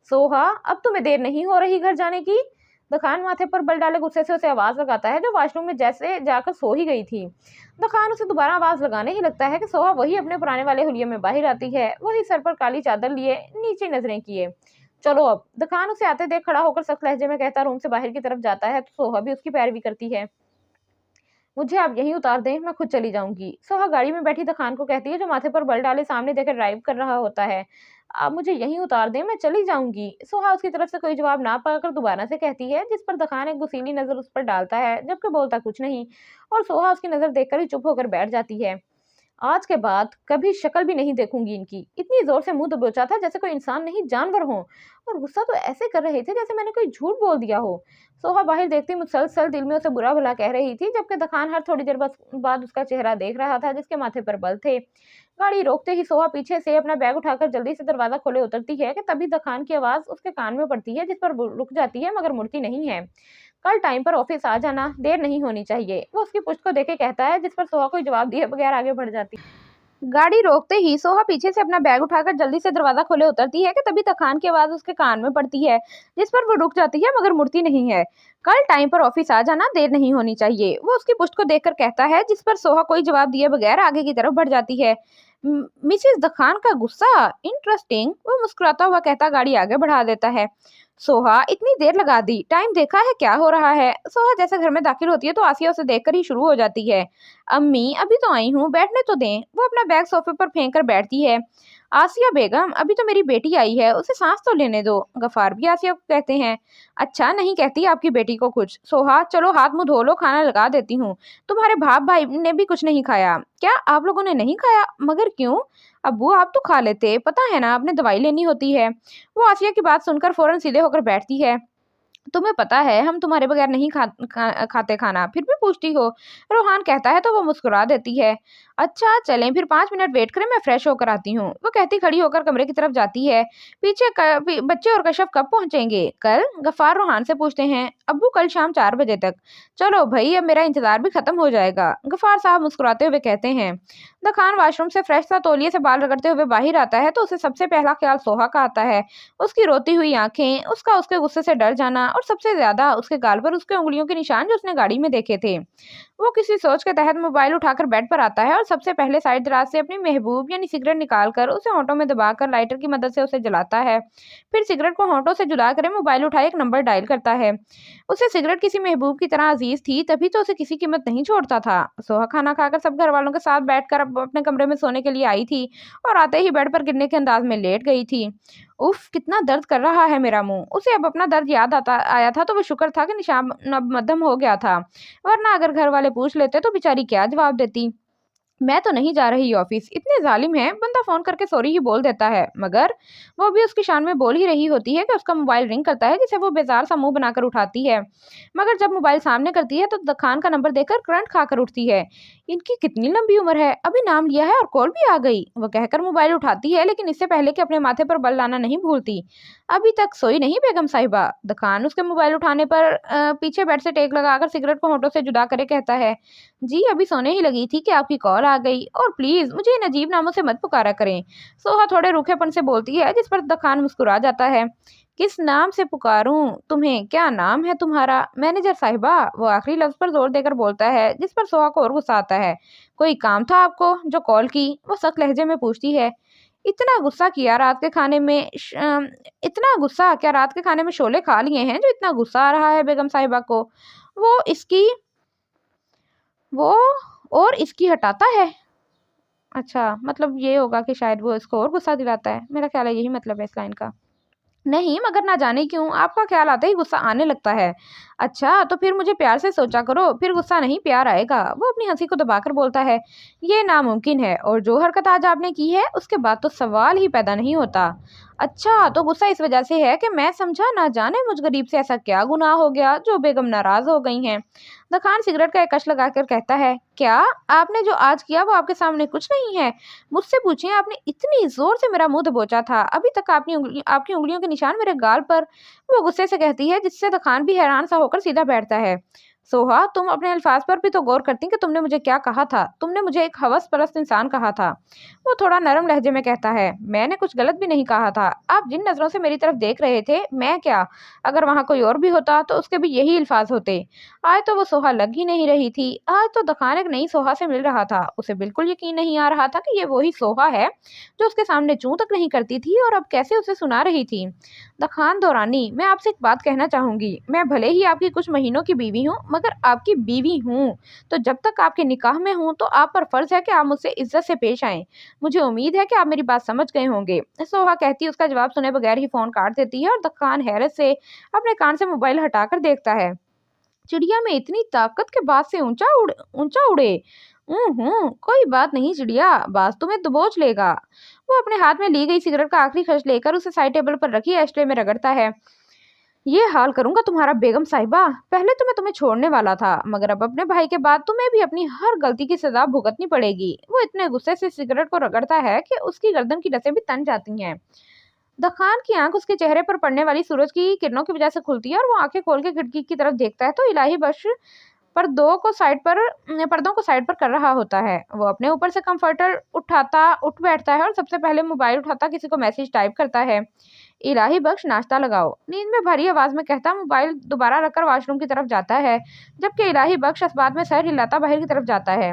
सोहा अब तुम्हें देर नहीं हो रही घर जाने की? दखान माथे पर बल डाले गुस्से से उसे आवाज लगाता है, जो वॉशरूम में जैसे जाकर सो ही गई थी। दखान उसे दोबारा आवाज लगाने ही लगता है कि सोहा वही अपने पुराने वाले हुलिये में बाहर आती है, वही सर पर काली चादर लिए नीचे नजरें किए। चलो अब। दखान उसे आते देख खड़ा होकर सख्त लहजे में कहता रूम से बाहर की तरफ जाता है तो सोहा भी उसकी पैरवी करती है। मुझे आप यहीं उतार दें, मैं खुद चली जाऊंगी। सोहा गाड़ी में बैठी दखान को कहती है, जो माथे पर बल डाले सामने देकर ड्राइव कर रहा होता है। आप मुझे यहीं उतार दें, मैं चली जाऊंगी। सोहा उसकी तरफ से कोई जवाब ना पाकर दोबारा से कहती है, जिस पर दखान एक गुस्सीली नजर उस पर डालता है, जबकि बोलता कुछ नहीं। और सोहा उसकी नजर देखकर ही चुप होकर बैठ जाती है। आज के बाद कभी शक्ल भी नहीं देखूंगी इनकी। इतनी जोर से मुंह दबोचा था जैसे कोई इंसान नहीं जानवर हो, और गुस्सा तो ऐसे कर रहे थे जैसे मैंने कोई झूठ बोल दिया हो। सोहा बाहर देखती मुसलसल दिल में उसे बुरा भला कह रही थी, जबकि दखान हर थोड़ी देर बाद उसका चेहरा देख रहा था, जिसके माथे पर बल थे। गाड़ी रोकते ही सोहा पीछे से अपना बैग उठाकर जल्दी से दरवाजा खोले उतरती है कि तभी दखान की आवाज उसके कान में पड़ती है, जिस पर वो रुक जाती है मगर मुड़ती नहीं है। कल टाइम पर ऑफिस आ जाना, देर नहीं होनी चाहिए। वो उसकी पुश्त को देखे कहता है, जिस पर सोहा कोई जवाब दिए बगैर आगे बढ़ जाती है। गाड़ी रोकते ही सोहा पीछे से अपना बैग उठाकर जल्दी से दरवाजा खोले उतरती है कि तभी तखान की आवाज उसके कान में पड़ती है, जिस पर वो रुक जाती है मगर मुड़ती नहीं है। कल टाइम पर ऑफिस आ जाना, देर नहीं होनी चाहिए। वो उसकी पुश्त को देखकर कहता है, जिस पर सोहा कोई जवाब दिए बगैर आगे की तरफ बढ़ जाती है। मिसेस दखान का गुस्सा इंटरेस्टिंग। वो मुस्कुराता हुआ कहता गाड़ी आगे बढ़ा देता है। सोहा इतनी देर लगा दी, टाइम देखा है क्या हो रहा है? सोहा जैसे घर में दाखिल होती है तो आसिया उसे देखकर ही शुरू हो जाती है। अम्मी अभी तो आई हूँ, बैठने तो दें। वो अपना बैग सोफे पर फेंक कर बैठती है। आसिया बेगम, अभी तो मेरी बेटी आई है, उसे सांस तो लेने दो। गफार भी आसिया को कहते हैं। अच्छा नहीं कहती आपकी बेटी को कुछ। सोहा चलो हाथ मुंह धो लो, खाना लगा देती हूँ। तुम्हारे भाप भाई ने भी कुछ नहीं खाया क्या? आप लोगों ने नहीं खाया? मगर क्यों? अब्बू आप तो खा लेते, पता है ना आपने दवाई लेनी होती है। वो आसिया की बात सुनकर फौरन सीधे होकर बैठती है। तुम्हें पता है हम तुम्हारे बगैर नहीं खाते खाना, फिर भी पूछती हो। रोहान कहता है तो वो मुस्कुरा देती है। अच्छा चलें फिर 5 मिनट वेट करें, मैं फ्रेश होकर आती हूँ। वो कहती खड़ी होकर कमरे की तरफ जाती है। बच्चे और कश्यप कब पहुंचेंगे? कल। गफार रोहान से पूछते हैं। अब्बू कल शाम 4 बजे तक। चलो भाई अब मेरा इंतजार भी खत्म हो जाएगा, गफार साहब मुस्कुराते हुए कहते हैं। दखान वॉशरूम से फ्रेश सा तौलिए से बाल रगड़ते हुए बाहर आता है तो उसे सबसे पहला ख्याल सोहा का आता है। उसकी रोती हुई आंखें, उसके गुस्से से डर जाना और सबसे ज्यादा उसके गाल पर उसके उंगलियों के निशान जो उसने गाड़ी में देखे थे। वो किसी सोच के तहत मोबाइल उठाकर बेड पर आता है और सबसे पहले साइड दराज से अपनी महबूब यानी सिगरेट निकालकर उसे होंठों में दबाकर लाइटर की मदद से उसे जलाता है। फिर सिगरेट को होंठों से जुदा कर मोबाइल उठाए एक नंबर डायल करता है। उसे सिगरेट किसी महबूब की तरह अजीज थी, तभी तो उसे किसी कीमत नहीं छोड़ता था। सोहा खाना खाकर सब घर वालों के साथ बैठकर अब अपने कमरे में सोने के लिए आई थी और आते ही बेड पर गिरने के अंदाज में लेट गई थी। उफ, कितना दर्द कर रहा है मेरा मुंह। उसे अब अपना दर्द याद आता आया था तो वो शुक्र था कि निशान अब मध्यम हो गया था, वरना अगर घर वाले पूछ लेते तो बेचारी क्या जवाब देती। मैं तो नहीं जा रही ऑफिस। इतने जालिम हैं, बंदा फोन करके सॉरी ही बोल देता है, मगर वो भी उसकी शान में बोल ही रही होती है कि उसका मोबाइल रिंग करता है, जिसे वो बेजार सा मुंह बनाकर उठाती है। मगर जब मोबाइल सामने करती है तो खान का नंबर देखकर करंट खाकर उठती है। इनकी कितनी लंबी उम्र है, अभी नाम लिया है और कॉल भी आ गई। वो कहकर मोबाइल उठाती है, लेकिन इससे पहले कि अपने माथे पर बल लाना नहीं भूलती। अभी तक सोई नहीं बेगम साहिबा। खान उसके मोबाइल उठाने पर पीछे बेड से टेक लगाकर सिगरेट को होंठों से जुदा करे कहता है, जी अभी सोने ही लगी थी कि आपकी कॉल आ गई, और प्लीज मुझे इन अजीब नामों से मत पुकारा करें। सोहा थोड़े रूखेपन से बोलती है, जिस पर खान मुस्कुरा जाता है। किस नाम से पुकारूं तुम्हें, क्या नाम है तुम्हारा? मैनेजर साहिबा। वो आखिरी लफ्ज पर जोर देकर बोलता है, जिस पर सोहा को और गुस्सा आता है। कोई काम था आपको जो कॉल की? वो सख्त लहजे में पूछती है। इतना गुस्सा किया रात के खाने में इतना गुस्सा क्या रात के खाने में शोले खा लिए हैं जो इतना गुस्सा आ रहा है बेगम साहिबा को? वो इसकी वो और इसकी हटाता है। अच्छा, मतलब ये होगा कि शायद वो इसको और गुस्सा दिलाता है। मेरा ख्याल है यही मतलब है इस लाइन का। नहीं, मगर ना जाने क्यों आपका ख्याल आते ही गुस्सा आने लगता है। अच्छा, तो फिर मुझे प्यार से सोचा करो, फिर गुस्सा नहीं प्यार आएगा। वो अपनी हंसी को दबाकर बोलता है, ये नामुमकिन है, और जो हरकत आज आपने की है उसके बाद तो सवाल ही पैदा नहीं होता। अच्छा, तो गुस्सा इस वजह से है कि मैं समझा ना जाने मुझ गरीब से ऐसा क्या गुनाह हो गया जो बेगम नाराज हो गई हैं। खान सिगरेट का एक कश लगाकर कहता है, क्या आपने जो आज किया वो आपके सामने कुछ नहीं है? मुझसे पूछिए, आपने इतनी जोर से मेरा मुंह दबोचा था, अभी तक आपकी उंगलियों के निशान मेरे गाल पर। वो गुस्से से कहती है, जिससे खान भी हैरान सा होकर सीधा बैठता है। सोहा, तुम अपने अल्फाज पर भी तो गौर करती कि तुमने मुझे क्या कहा था। तुमने मुझे एक हवस परस्त इंसान कहा था। वो थोड़ा नरम लहजे में कहता है, मैंने कुछ गलत भी नहीं कहा था। आप जिन नजरों से मेरी तरफ देख रहे थे, मैं क्या, अगर वहां कोई और भी होता तो उसके भी यही अल्फाज होते। आज तो वो सोहा लग ही नहीं रही थी। आज तो खान एक नई सोहा से मिल रहा था। उसे बिल्कुल यकीन नहीं आ रहा था कि ये वही सोहा है जो उसके सामने चूं तक नहीं करती थी और अब कैसे उसे सुना रही थी। खान दौरानी, मैं आपसे एक बात कहना चाहूंगी। मैं भले ही आपकी कुछ महीनों की बीवी हूँ, मगर आपकी बीवी हूँ तो जब तक आपके निकाह में हूँ तो आप पर फर्ज है कि आप मुझसे इज्जत से पेश आएं। मुझे उम्मीद है कि आप मेरी बात समझ गए होंगे। सोहा कहती उसका जवाब सुने बगैर ही फोन काट देती है और खान हैरत से अपने कान से मोबाइल हटाकर देखता है। चिड़िया में इतनी ताकत के बाद से ऊंचा उड़े। कोई बात नहीं चिड़िया, बाज तुम्हें दबोच लेगा। वो अपने हाथ में ली गई सिगरेट का आखिरी खर्च लेकर उसे साइड टेबल पर रखी एस्ट्रे में रगड़ता है। ये हाल करूंगा तुम्हारा बेगम साहिबा। पहले तो मैं तुम्हें छोड़ने वाला था, मगर अब अपने भाई के बाद तुम्हें भी अपनी हर गलती की सजा भुगतनी पड़ेगी। वो इतने गुस्से से सिगरेट को रगड़ता है कि उसकी गर्दन की नसें भी तन जाती हैं। खान की आंख उसके चेहरे पर पड़ने वाली सूरज की किरणों की वजह से खुलती है और वो आंखें खोल के खिड़की की तरफ देखता है तो इलाही बख्श पर्दों को साइड पर कर रहा होता है। वो अपने ऊपर से कंफर्टर उठ बैठता है और सबसे पहले मोबाइल उठाता किसी को मैसेज टाइप करता है। इलाही बख्श, नाश्ता लगाओ। नींद में भारी आवाज में कहता मोबाइल दोबारा रखकर वॉशरूम की तरफ जाता है, जबकि इलाही बख्श इस बात में सर हिलाता बाहर की तरफ जाता है।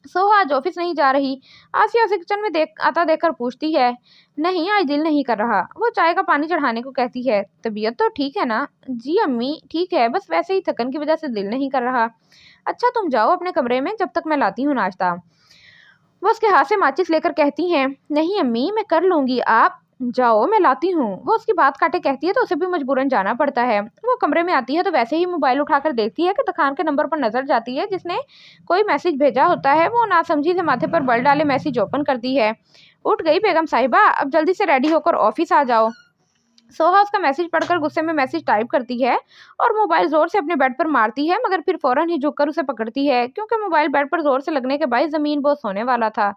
सोहा आज ऑफिस नहीं जा रही? आसिया उसे किचन में देखकर पूछती है। नहीं, आज दिल नहीं कर रहा। वो चाय का पानी चढ़ाने को कहती है। तबीयत तो ठीक है ना? जी अम्मी ठीक है, बस वैसे ही थकन की वजह से दिल नहीं कर रहा। अच्छा, तुम जाओ अपने कमरे में, जब तक मैं लाती हूँ नाश्ता। वो उसके हाथ से माचिस लेकर कहती हैं, नहीं अम्मी मैं कर लूंगी, आप जाओ मैं लाती हूँ। वो उसकी बात काटे कहती है तो उसे भी मजबूरन जाना पड़ता है। वो कमरे में आती है तो वैसे ही मोबाइल उठाकर देखती है कि खान के नंबर पर नजर जाती है, जिसने कोई मैसेज भेजा होता है। वो नासमझी से माथे पर बल डाले मैसेज ओपन करती है। उठ गई बेगम साहिबा, अब जल्दी से रेडी होकर ऑफिस आ जाओ। सोहा उसका मैसेज पढ़कर गुस्से में मैसेज टाइप करती है और मोबाइल जोर से अपने बेड पर मारती है, मगर फिर फौरन ही झुककर उसे पकड़ती है, क्योंकि मोबाइल बेड पर जोर से लगने के बाद जमीन बोझ होने वाला था।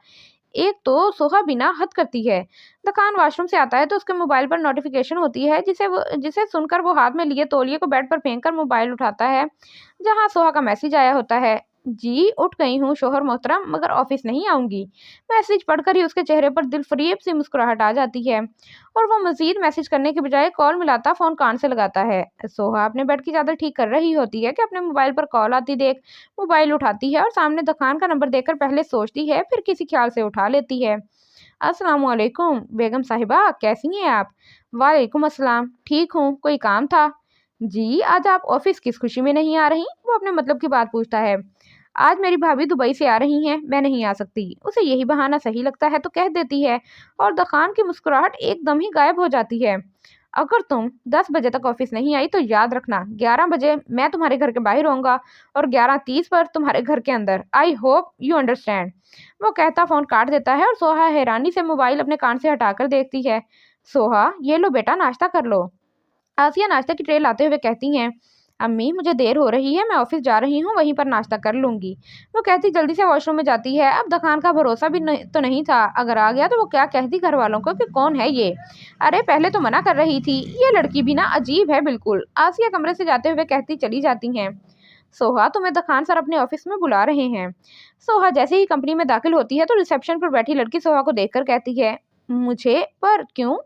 एक तो सोहा बिना हद करती है। खान वॉशरूम से आता है तो उसके मोबाइल पर नोटिफिकेशन होती है, जिसे सुनकर वो हाथ में लिए तौलिए को बेड पर फेंक कर मोबाइल उठाता है जहां सोहा का मैसेज आया होता है। जी उठ गई हूँ शोहर मोहतरम, मगर ऑफिस नहीं आऊंगी। मैसेज पढ़कर ही उसके चेहरे पर दिलफरेब सी मुस्कुराहट आ जाती है और वो मजीद मैसेज करने के बजाय कॉल मिलाता फोन कान से लगाता है। सोहा अपने बेड की चादर ठीक कर रही होती है कि अपने मोबाइल पर कॉल आती देख मोबाइल उठाती है और सामने दुकान का नंबर देखकर पहले सोचती है फिर किसी ख्याल से उठा लेती है। अस्सलाम वालेकुम बेगम साहिबा, कैसी हैं आप? वालेकुम अस्सलाम, ठीक हूँ, कोई काम था? जी आज आप ऑफिस किस खुशी में नहीं आ रही? वो अपने मतलब की बात पूछता है। आज मेरी भाभी दुबई से आ रही हैं, मैं नहीं आ सकती। उसे यही बहाना सही लगता है तो कह देती है और दुकान की मुस्कुराहट एकदम ही गायब हो जाती है। अगर तुम 10 बजे तक ऑफिस नहीं आई तो याद रखना 11 बजे मैं तुम्हारे घर के बाहर होऊंगा और 11:30 पर तुम्हारे घर के अंदर। I hope you understand. वो कहता फोन काट देता है और सोहा हैरानी से मोबाइल अपने कान से हटाकर देखती है। सोहा, ये लो बेटा, नाश्ता कर लो। आसिया नाश्ते की ट्रे लाते हुए कहती हैं, अम्मी मुझे देर हो रही है, मैं ऑफिस जा रही हूँ, वहीं पर नाश्ता कर लूंगी। वो कहती जल्दी से वॉशरूम में जाती है। अब दुकान का भरोसा भी तो नहीं था, अगर आ गया तो वो क्या कहती घर वालों को कि कौन है ये। अरे पहले तो मना कर रही थी, ये लड़की भी ना अजीब है बिल्कुल। आसिया कमरे से जाते हुए कहती चली जाती हैं। सोहा, तुम्हें दुकान सर अपने ऑफिस में बुला रहे हैं। सोहा जैसे ही कंपनी में दाखिल होती है तो रिसेप्शन पर बैठी लड़की सोहा को देखकर कहती है, मुझे पर क्यों?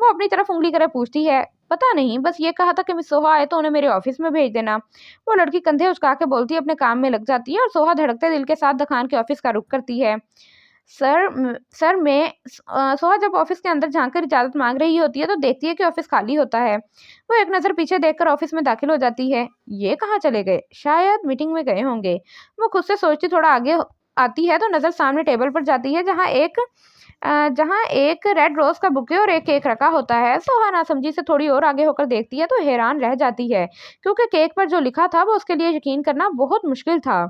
वो अपनी तरफ उंगली करे पूछती है। पता नहीं, बस ये कहा था कि मिस सोहा आए तो उन्हें मेरे ऑफिस में भेज देना। वो लड़की कंधे उचका के बोलती है, अपने काम में लग जाती है और सोहा धड़कते दिल के साथ दुकान के ऑफिस का रुख करती है। सर मैं सोहा जब ऑफिस के अंदर झांककर इजाजत मांग रही होती है तो देखती है कि ऑफिस खाली होता है। वो एक नजर पीछे देखकर ऑफिस में दाखिल हो जाती है। ये कहाँ चले गए? शायद मीटिंग में गए होंगे। वो खुद से सोचती थोड़ा आगे आती है तो नजर सामने टेबल पर जाती है जहाँ एक रेड रोज का बुके और एक केक रखा होता है। सोहा नासमझी से थोड़ी और आगे होकर देखती है तो हैरान रह जाती है क्योंकि केक पर जो लिखा था वो उसके लिए यकीन करना बहुत मुश्किल था।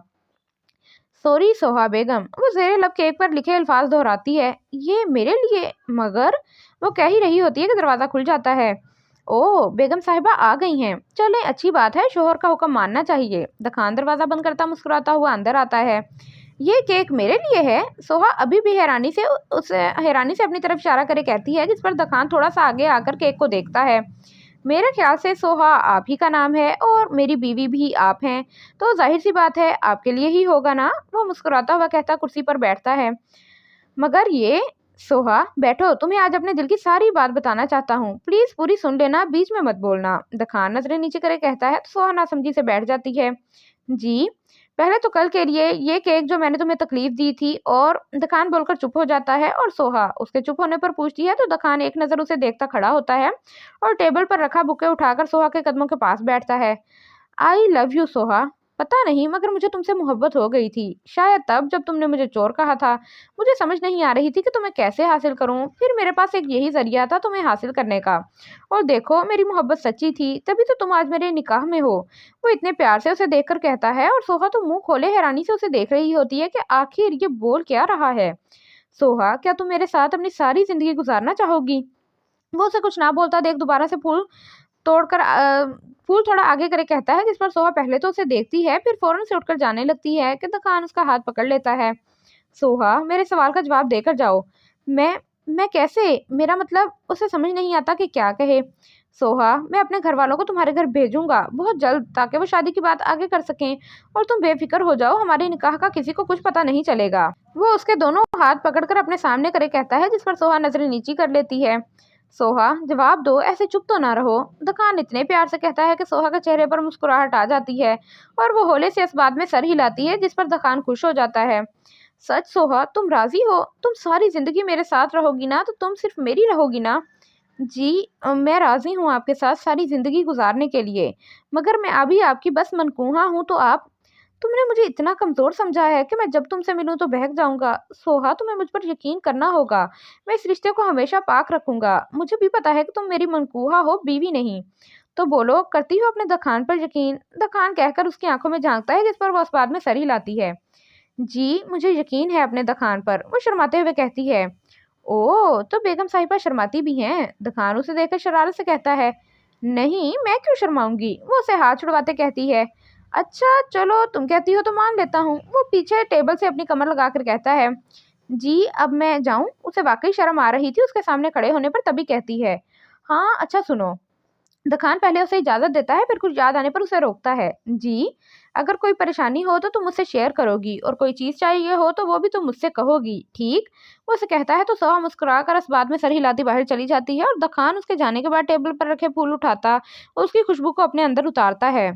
सॉरी सोहा बेगम। वो जेर लब केक पर लिखे अल्फाज दोहराती है, ये मेरे लिए? मगर वो कह ही रही होती है कि दरवाजा खुल जाता है। ओह बेगम साहिबा आ गई हैं, चलें अच्छी बात है, शोहर का हुक्म मानना चाहिए। दुकान दरवाजा बंद करता मुस्कुराता हुआ अंदर आता है। ये केक मेरे लिए है? सोहा अभी भी हैरानी से अपनी तरफ इशारा करे कहती है, जिस पर दुकान थोड़ा सा आगे आकर केक को देखता है। मेरे ख्याल से सोहा आप ही का नाम है और मेरी बीवी भी आप हैं, तो जाहिर सी बात है आपके लिए ही होगा ना? वो मुस्कुराता हुआ कहता कुर्सी पर बैठता है। मगर ये सोहा बैठो, तुम्हें आज अपने दिल की सारी बात बताना चाहता हूँ, प्लीज पूरी सुन लेना, बीच में मत बोलना। दखान नजरें नीचे करे कहता है तो सोहा नासमझी से बैठ जाती है। जी पहले तो कल के लिए ये केक जो मैंने तुम्हें तकलीफ दी थी। और दखान बोलकर चुप हो जाता है और सोहा उसके चुप होने पर पूछती है तो दखान एक नजर उसे देखता खड़ा होता है और टेबल पर रखा बुके उठाकर सोहा के कदमों के पास बैठता है। I love you Soha. पता नहीं मगर मुझे तुमसे मोहब्बत हो गई थी, शायद तब जब तुमने मुझे चोर कहा था। मुझे समझ नहीं आ रही थी कि तुम्हें कैसे हासिल करूं, फिर मेरे पास एक यही जरिया था तुम्हें हासिल करने का। और देखो मेरी मोहब्बत सच्ची थी, तभी तो तुम आज मेरे निकाह में हो। वो इतने प्यार से उसे देखकर कहता है और सोहा तो मुंह खोले हैरानी से उसे देख रही होती है कि आखिर ये बोल क्या रहा है। सोहा, क्या तुम मेरे साथ अपनी सारी जिंदगी गुजारना चाहोगी? वो उसे कुछ ना बोलता देख दोबारा से तोड़कर फूल थोड़ा आगे करे कहता है, जिस पर सोहा पहले तो उसे देखती है फिर फौरन से उठकर जाने लगती है कि दुकान उसका हाथ पकड़ लेता है। सोहा, मेरे सवाल का जवाब देकर जाओ। मैं मैं कैसे? मेरा मतलब उसे समझ नहीं आता कि क्या कहे। सोहा, मैं अपने घर वालों को तुम्हारे घर भेजूंगा बहुत जल्द ताकि वो शादी की बात आगे कर सकें और तुम बेफिक्र हो जाओ, हमारे निकाह का किसी को कुछ पता नहीं चलेगा। वो उसके दोनों हाथ पकड़कर अपने सामने करे कहता है, जिस पर सोहा नजरें नीची कर लेती है। सोहा, जवाब दो, ऐसे चुप तो ना रहो। दुकान इतने प्यार से कहता है कि सोहा के चेहरे पर मुस्कुराहट आ जाती है और वो होले से इस बात में सर हिलाती है, जिस पर दुकान खुश हो जाता है। सच सोहा, तुम राजी हो? तुम सारी जिंदगी मेरे साथ रहोगी ना? तो तुम सिर्फ मेरी रहोगी ना? जी मैं राजी हूँ आपके साथ सारी जिंदगी गुजारने के लिए, मगर मैं अभी आपकी बस मनकूहा हूँ। तो आप तुमने मुझे इतना कमजोर समझा है कि मैं जब तुमसे मिलूं तो बहक जाऊंगा। सोहा, तुम्हें मुझ पर यकीन करना होगा, मैं इस रिश्ते को हमेशा पाक रखूंगा। मुझे भी पता है कि तुम मेरी मनकूहा हो, बीवी नहीं। तो बोलो, करती हो अपने दखान पर यकीन? दखान कहकर उसकी आंखों में झांकता है, जिस पर वह उस बात में सर हिलाती है। जी मुझे यकीन है अपने दखान पर। वो शर्माते हुए कहती है। ओह तो बेगम साहिबा शर्माती भी हैं? दखान उसे देखकर शरारत से कहता है। नहीं, मैं क्यों शर्माऊंगी? वो उसे हाथ छुड़वाते कहती है। अच्छा चलो तुम कहती हो तो मान लेता हूँ। वो पीछे टेबल से अपनी कमर लगाकर कहता है। जी अब मैं जाऊं? उसे वाकई शर्म आ रही थी उसके सामने खड़े होने पर, तभी कहती है। हाँ अच्छा सुनो। दखान पहले उसे इजाजत देता है फिर कुछ याद आने पर उसे रोकता है। जी अगर कोई परेशानी हो तो तुम मुझसे शेयर करोगी और कोई चीज़ चाहिए हो तो वो भी तुम मुझसे कहोगी, ठीक? वो उसे कहता है तो सोहा मुस्कुराकर इस बात में सर हिलाती बाहर चली जाती है और दखान उसके जाने के बाद टेबल पर रखे फूल उठाता और उसकी खुशबू को अपने अंदर उतारता है।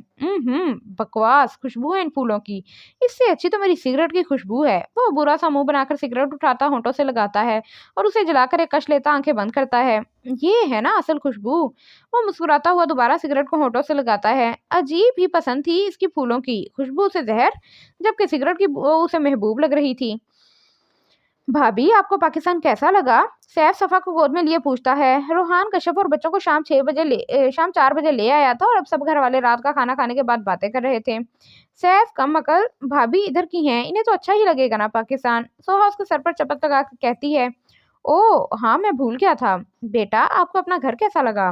बकवास खुशबू है इन फूलों की, इससे अच्छी तो मेरी सिगरेट की खुशबू है। वो बुरा सा मुंह बनाकर सिगरेट उठाता, होंठों से लगाता है और उसे जलाकर एक कश लेता, आंखें बंद करता है। ये है ना असल खुशबू। वो मुस्कुराता हुआ दोबारा सिगरेट को होंठों से लगाता है। अजीब ही पसंद थी इसकी फूलों की खुशबू से जहर, जबकि सिगरेट की वो उसे महबूब लग रही थी। भाभी आपको पाकिस्तान कैसा लगा? सैफ सफा को गोद में लिए पूछता है। रोहान कश्यप और बच्चों को शाम 4 बजे ले आया था और अब सब घर वाले रात का खाना खाने के बाद बातें कर रहे थे। सैफ कम अकल, भाभी इधर की हैं, इन्हें तो अच्छा ही लगेगा ना पाकिस्तान। सोहा उसके सर पर चपत लगा कर कहती है। ओह हाँ, मैं भूल गया था। बेटा आपको अपना घर कैसा लगा?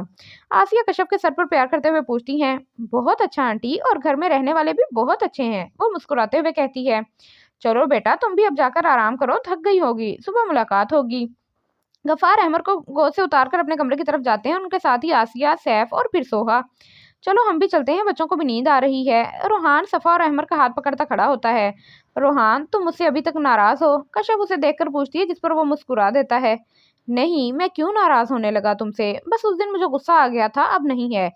आसिया कश्यप के सर पर प्यार करते हुए पूछती हैं। बहुत अच्छा आंटी, और घर में रहने वाले भी बहुत अच्छे हैं, वो मुस्कुराते हुए कहती है। चलो बेटा तुम भी अब जाकर आराम करो, थक गई होगी, सुबह मुलाकात होगी। गफ्फार अहमद को गोद से उतारकर अपने कमरे की तरफ जाते हैं, उनके साथ ही आसिया, सैफ और फिर सोहा। चलो हम भी चलते हैं, बच्चों को भी नींद आ रही है। रोहान सफा और अहमद का हाथ पकड़ता खड़ा होता है। रोहान तुम मुझसे अभी तक नाराज हो? कश्यप उसे देखकर पूछती है, जिस पर वो मुस्कुरा देता है। नहीं, मैं क्यों नाराज होने लगा तुमसे, बस उस दिन मुझे गुस्सा आ गया था, अब नहीं है।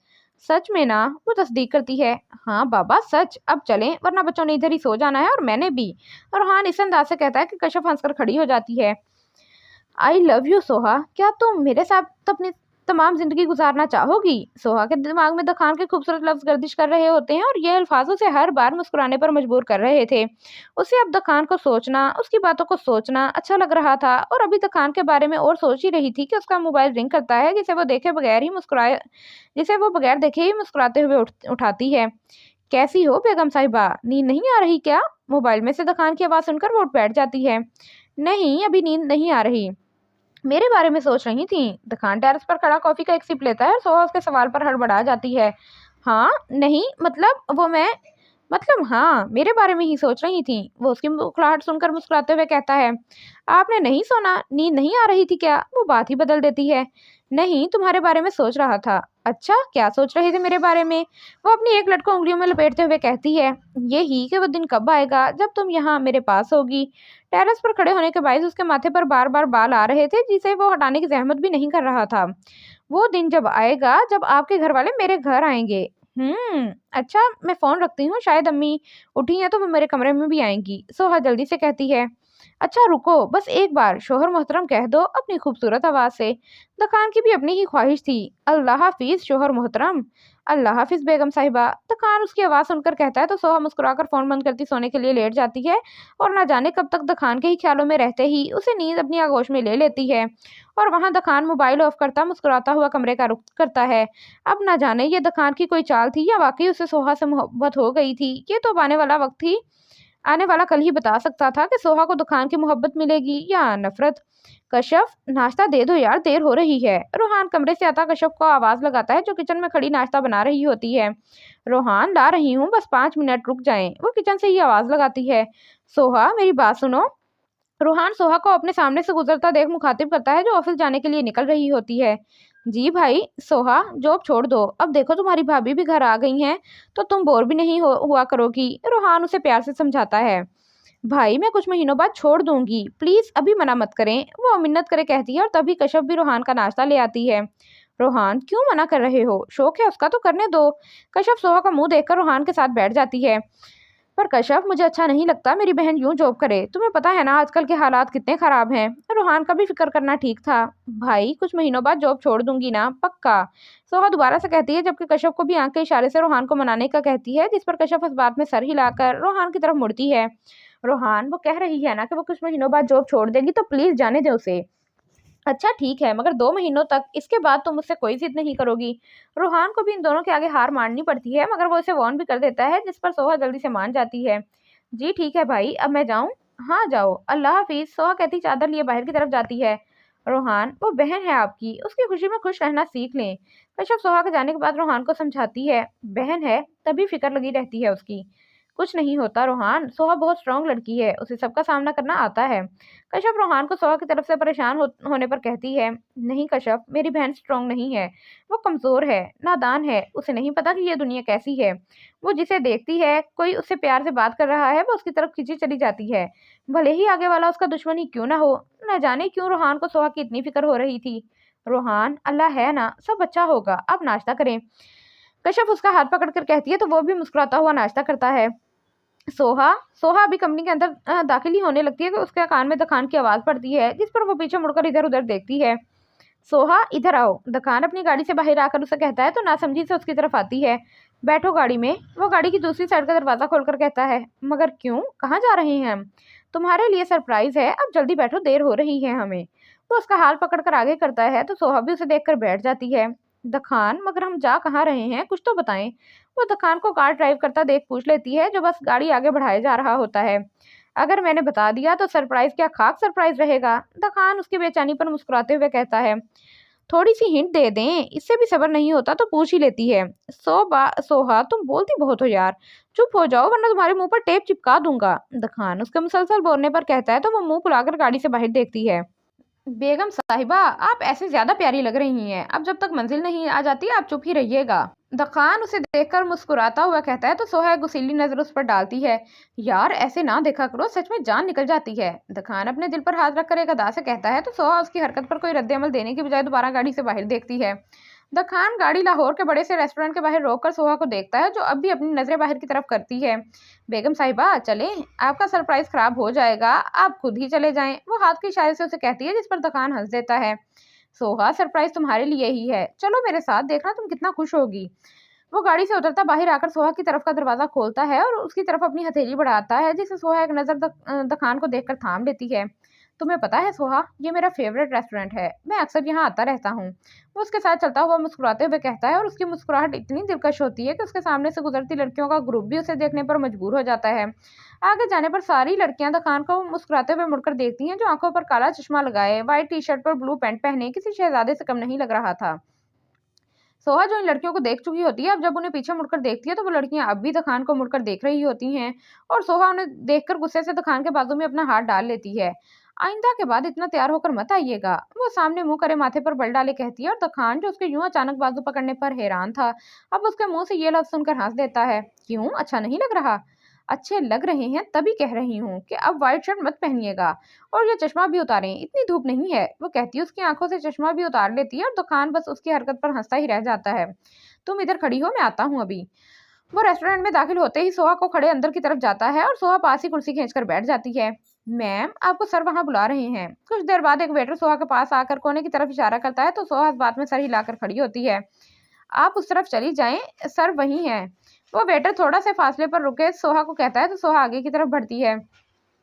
सच में ना? वो तस्दीक करती है। हाँ बाबा सच, अब चलें वरना बच्चों ने इधर ही सो जाना है और मैंने भी। रोहान इस अंदाज से कहता है कि कश्यप हंसकर खड़ी हो जाती है। आई लव यू सोहा, क्या तुम मेरे साथ अपनी तमाम जिंदगी गुजारना चाहोगी? सोहा के दिमाग में दखान के खूबसूरत लफ्ज गर्दिश कर रहे होते हैं और ये अल्फाजों से हर बार मुस्कुराने पर मजबूर कर रहे थे। उसे अब दखान को सोचना, उसकी बातों को सोचना अच्छा लग रहा था और अभी दखान के बारे में और सोच ही रही थी कि उसका मोबाइल रिंग करता है, जिसे वो बगैर देखे ही मुस्कुराते हुए उठाती है। कैसी हो बेगम साहिबा, नींद नहीं आ रही क्या? मोबाइल में से दखान की आवाज़ सुनकर वो उठ बैठ जाती है। नहीं, अभी नींद नहीं आ रही, मेरे बारे में सोच रही थी। दखान टेरेस पर खड़ा कॉफी का एक सिप लेता है और सोहा उसके सवाल पर हड़बड़ा जाती है। हाँ नहीं, मतलब हाँ, मेरे बारे में ही सोच रही थी। वो उसकी मुस्कुराहट सुनकर मुस्कुराते हुए कहता है। आपने नहीं सोना, नींद नहीं आ रही थी क्या? वो बात ही बदल देती है। नहीं, तुम्हारे बारे में सोच रहा था। अच्छा, क्या सोच रहे थे मेरे बारे में? वो अपनी एक लट को उंगलियों में लपेटते हुए कहती है। यही कि वो दिन कब आएगा जब तुम यहाँ मेरे पास होगी। टेरेस पर खड़े होने के बायस उसके माथे पर बार बार बाल आ रहे थे, जिसे वो हटाने की जहमत भी नहीं कर रहा था। वो दिन जब आएगा जब आपके घर वाले मेरे घर आएंगे। अच्छा, मैं फोन रखती हूँ, शायद अम्मी उठी हैं तो वो मेरे कमरे में भी आएंगी। सोहा जल्दी से कहती है। अच्छा रुको, बस एक बार शोहर मोहतरम कह दो अपनी खूबसूरत आवाज से। दकान की भी अपनी ही ख्वाहिश थी। अल्लाह हाफिज शोहर मोहतरम। अल्लाह हाफिज बेगम साहिबा। दकान उसकी आवाज़ सुनकर कहता है तो सोहा मुस्कुराकर फ़ोन बंद करती सोने के लिए लेट जाती है और ना जाने कब तक दखान के ही ख्यालों में रहते ही उसे नींद अपनी आगोश में ले लेती है। और वहाँ दखान मोबाइल ऑफ करता मुस्कुराता हुआ कमरे का रुख करता है। अब ना जाने ये दखान की कोई चाल थी या वाकई उसे सोहा से मोहब्बत हो गई थी। ये तो अब आने वाला कल ही बता सकता था कि सोहा को दुकान की मोहब्बत मिलेगी या नफरत। कश्यप, नाश्ता दे दो यार, देर हो रही है। रोहान कमरे से आता कश्यप को आवाज लगाता है, जो किचन में खड़ी नाश्ता बना रही होती है। रोहान, ला रही हूँ, बस 5 मिनट रुक जाएं। वो किचन से ही आवाज लगाती है। सोहा मेरी बात सुनो। रोहान सोहा को अपने सामने से गुजरता देख मुखातिब करता है, जो ऑफिस जाने के लिए निकल रही होती है। जी भाई। सोहा, जॉब छोड़ दो, अब देखो तुम्हारी भाभी भी घर आ गई हैं, तो तुम बोर भी नहीं हुआ करोगी। रोहान उसे प्यार से समझाता है। भाई मैं कुछ महीनों बाद छोड़ दूंगी, प्लीज अभी मना मत करें, वो मिन्नत करे कहती है और तभी कश्यप भी रोहान का नाश्ता ले आती है। रोहान, क्यों मना कर रहे हो? शौक है उसका तो करने दो। कश्यप सोहा का मुंह देखकर रोहान के साथ बैठ जाती है। पर कश्यप, मुझे अच्छा नहीं लगता मेरी बहन यूं जॉब करे, तुम्हें पता है ना आजकल के हालात कितने खराब हैं। रोहान का भी फिक्र करना ठीक था। भाई कुछ महीनों बाद जॉब छोड़ दूंगी ना, पक्का। सोहा दोबारा से कहती है, जबकि कश्यप को भी आंख के इशारे से रोहान को मनाने का कहती है, जिस पर कश्यप इस बात में सर हिलाकर रोहान की तरफ मुड़ती है। रोहान, वो कह रही है ना कि वो कुछ महीनों बाद जॉब छोड़ देगी, तो प्लीज जाने दे उसे। अच्छा ठीक है, मगर 2 महीनों तक, इसके बाद तुम मुझसे कोई जिद नहीं करोगी। रोहान को भी इन दोनों के आगे हार माननी पड़ती है, मगर वो इसे वार्न भी कर देता है, जिस पर सोहा जल्दी से मान जाती है। जी ठीक है भाई, अब मैं जाऊं? हाँ जाओ, अल्लाह हाफिज। सोहा कहती चादर लिए बाहर की तरफ जाती है। रोहान, वो बहन है आपकी, उसकी खुशी में खुश रहना सीख लें। कश्यप सोहा के जाने के बाद रोहान को समझाती है। बहन है तभी फिक्र लगी रहती है उसकी। कुछ नहीं होता रोहान, सोहा बहुत स्ट्रांग लड़की है, उसे सबका सामना करना आता है। कश्यप रोहान को सोहा की तरफ से परेशान होने पर कहती है, नहीं कश्यप, मेरी बहन स्ट्रांग नहीं है, वो कमजोर है, नादान है, उसे नहीं पता कि ये दुनिया कैसी है। वो जिसे देखती है कोई उससे प्यार से बात कर रहा है, वो उसकी तरफ खींची चली जाती है, भले ही आगे वाला उसका दुश्मन ही क्यों ना हो। न जाने क्यों रोहान को सोहा की इतनी फिक्र हो रही थी। रोहान, अल्लाह है ना, सब अच्छा होगा, अब नाश्ता करें। कश्यप उसका हाथ पकड़कर कहती है तो वो भी मुस्कुराता हुआ नाश्ता करता है। सोहा सोहा अभी कंपनी के अंदर दाखिल ही होने लगती है कि उसके कान में दखान की आवाज पड़ती है, जिस पर वो पीछे मुड़कर इधर उधर देखती है। सोहा, इधर आओ। दखान अपनी गाड़ी से बाहर आकर उसे कहता है तो नासमझी से उसकी तरफ आती है। बैठो गाड़ी में। वो गाड़ी की दूसरी साइड का दरवाजा खोलकर कहता है, मगर क्यों, कहाँ जा रहे हैं हम? तुम्हारे लिए सरप्राइज है, अब जल्दी बैठो, देर हो रही है हमें। वो उसका हाल पकड़कर आगे करता है तो सोहा भी उसे देखकर बैठ जाती है। दखान, मगर हम जा कहाँ रहे हैं, कुछ तो बताएं। वो दखान को कार ड्राइव करता देख पूछ लेती है, जो बस गाड़ी आगे बढ़ाए जा रहा होता है। अगर मैंने बता दिया तो सरप्राइज क्या खाक सरप्राइज रहेगा। दखान उसकी बेचैनी पर मुस्कुराते हुए कहता है, थोड़ी सी हिंट दे दें, इससे भी सब्र नहीं होता तो पूछ ही लेती है। सोहा, तुम बोलती बहुत हो यार, चुप हो जाओ वरना तुम्हारे मुंह पर टेप चिपका दूंगा। दखान उसके मुसलसल बोलने पर कहता है तो वो मुंह फुलाकर गाड़ी से बाहर देखती है। बेगम साहिबा, आप ऐसे ज्यादा प्यारी लग रही हैं, अब जब तक मंजिल नहीं आ जाती आप चुप ही रहिएगा। दखान उसे देखकर मुस्कुराता हुआ कहता है तो सोहा एक गुस्सीली नजर उस पर डालती है। यार ऐसे ना देखा करो, सच में जान निकल जाती है। दखान अपने दिल पर हाथ रखकर एक अदा से कहता है तो सोहा उसकी हरकत पर कोई रद्द-ए-अमल देने की बजाय दोबारा गाड़ी से बाहर देखती है। दखान गाड़ी लाहौर के बड़े से रेस्टोरेंट के बाहर रोककर सोहा को देखता है, जो अब भी अपनी नजरें बाहर की तरफ करती है। बेगम साहिबा चलें, आपका सरप्राइज खराब हो जाएगा, आप खुद ही चले जाएं। वो हाथ के इशारे से उसे कहती है, जिस पर दखान हंस देता है। सोहा, सरप्राइज तुम्हारे लिए ही है, चलो मेरे साथ, देखना तुम कितना खुश होगी। वो गाड़ी से उतरता बाहर आकर सोहा की तरफ का दरवाजा खोलता है और उसकी तरफ अपनी हथेली बढ़ाता है, जिसे सोहा एक नजर दखान को देखकर थाम लेती है। तुम्हें पता है सोहा, ये मेरा फेवरेट रेस्टोरेंट है, मैं अक्सर यहाँ आता रहता हूँ। वो उसके साथ चलता हुआ मुस्कुराते हुए कहता है और उसकी मुस्कुराहट इतनी दिलकश होती है कि उसके सामने से गुजरती लड़कियों का ग्रुप भी उसे देखने पर मजबूर हो जाता है। आगे जाने पर सारी लड़कियां दखान को मुस्कुराते हुए मुड़कर देखती हैं, जो आंखों पर काला चश्मा लगाए, व्हाइट टी शर्ट पर ब्लू पैंट पहने किसी शहजादे से कम नहीं लग रहा था। सोहा जो इन लड़कियों को देख चुकी होती है, अब जब उन्हें पीछे मुड़कर देखती है तो वो लड़कियां अब भी दखान को मुड़कर देख रही होती हैं और सोहा उन्हें देखकर गुस्से से दखान के बाजू में अपना हाथ डाल लेती है। आइंदा के बाद इतना तैयार होकर मत आइएगा। वो सामने मुंह करे माथे पर बल डाले कहती है और दखान, जो उसके यूं अचानक बाजू पकड़ने पर हैरान था, अब उसके मुंह से ये लफ्ज सुनकर हंस देता है। क्यों, अच्छा नहीं लग रहा? अच्छे लग रहे हैं तभी कह रही हूँ कि अब व्हाइट शर्ट मत पहनिएगा और ये चश्मा भी उतारें, इतनी धूप नहीं है। वो कहती है, उसकी आंखों से चश्मा भी उतार लेती है और दुकान बस उसकी हरकत पर हंसता ही रह जाता है। तुम इधर खड़ी हो, मैं आता हूँ अभी। वो रेस्टोरेंट में दाखिल होते ही सोहा को खड़े अंदर की तरफ जाता है और सोहा पास ही कुर्सी खींचकर बैठ जाती है। मैम, आपको सर वहां बुला रहे हैं। कुछ देर बाद एक वेटर सोहा के पास आकर कोने की तरफ इशारा करता है तो सोहा इस बात में सर हिलाकर खड़ी होती है। आप उस तरफ चली जाएं, सर वही है। वो वेटर थोड़ा से फासले पर रुके सोहा को कहता है तो सोहा आगे की तरफ बढ़ती है।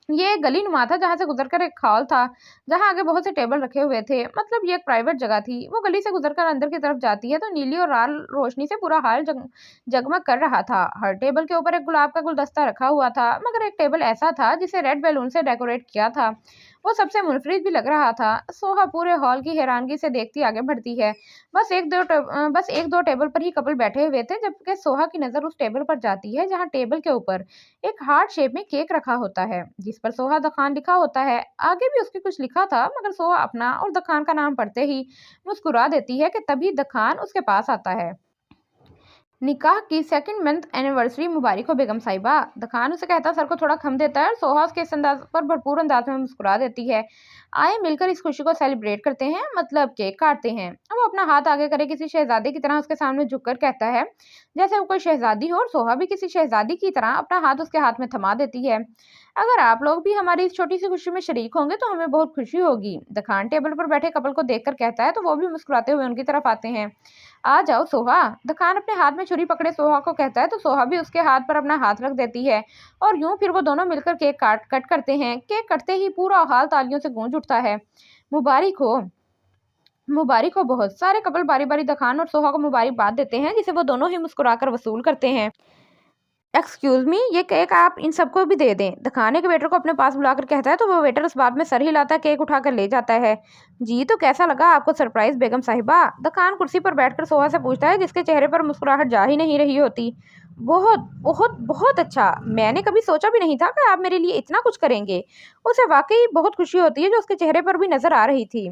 ये एक गली नुमा था, जहां से गुजरकर एक हॉल था, जहां आगे बहुत से टेबल रखे हुए थे, मतलब ये एक प्राइवेट जगह थी। वो गली से गुजरकर अंदर की तरफ जाती है तो नीली और लाल रोशनी से पूरा हॉल जगमग कर रहा था। हर टेबल के ऊपर एक गुलाब का गुलदस्ता रखा हुआ था, मगर एक टेबल ऐसा था जिसे रेड बैलून से डेकोरेट किया था। वो सबसे मुनफरिद भी लग रहा था। सोहा पूरे हॉल की हैरानगी से देखती आगे बढ़ती है। बस एक दो टेबल पर ही कपल बैठे हुए थे, जबकि सोहा की नजर उस टेबल पर जाती है जहां टेबल के ऊपर एक हार्ट शेप में केक रखा होता है, जिस पर सोहा द खान लिखा होता है। आगे भी उसके कुछ लिखा था, मगर सोहा अपना और द खान का नाम पढ़ते ही मुस्कुरा देती है कि तभी द खान उसके पास आता है। निकाह की 2nd मंथ एनिवर्सरी मुबारक हो बेगम साहिबा। द खान उसे कहता सर को थोड़ा खम देता है और सोहा उसके इस अंदाज पर भरपूर अंदाज में मुस्कुरा देती है। आए मिलकर इस खुशी को सेलिब्रेट करते हैं, मतलब केक काटते हैं। अब वो अपना हाथ आगे करे किसी शहजादे की तरह उसके सामने झुककर कहता है, जैसे वो कोई शहजादी हो, और सोहा भी किसी शहजादी की तरह अपना हाथ उसके हाथ में थमा देती है। अगर आप लोग भी हमारी इस छोटी सी खुशी में शरीक होंगे तो हमें बहुत खुशी होगी। द खान टेबल पर बैठे कपल को देखकर कहता है तो वो भी मुस्कुराते हुए उनकी तरफ आते हैं। आ जाओ सोहा। द खान अपने हाथ में छुरी पकड़े सोहा को कहता है तो सोहा भी उसके हाथ पर अपना हाथ रख देती है और यूं फिर वो दोनों मिलकर केक कट करते हैं। केक कटते ही पूरा हॉल तालियों से गूंज उठता है। मुबारक हो, मुबारक हो। बहुत सारे कपल बारी बारी द खान और सोहा को मुबारकबाद देते हैं, जिसे वो दोनों ही मुस्कुराकर वसूल करते हैं। एक्सक्यूज मी, ये केक आप इन सबको भी दे दें। द खान एक वेटर को अपने पास बुलाकर कहता है तो वो वेटर उस बात में सर हिलाता केक उठाकर ले जाता है। जी, तो कैसा लगा आपको सरप्राइज बेगम साहिबा? द खान कुर्सी पर बैठकर सोहा से पूछता है, जिसके चेहरे पर मुस्कुराहट जा ही नहीं रही होती। बहुत बहुत बहुत अच्छा, मैंने कभी सोचा भी नहीं था कि आप मेरे लिए इतना कुछ करेंगे। उसे वाकई बहुत खुशी होती है जो उसके चेहरे पर भी नजर आ रही थी।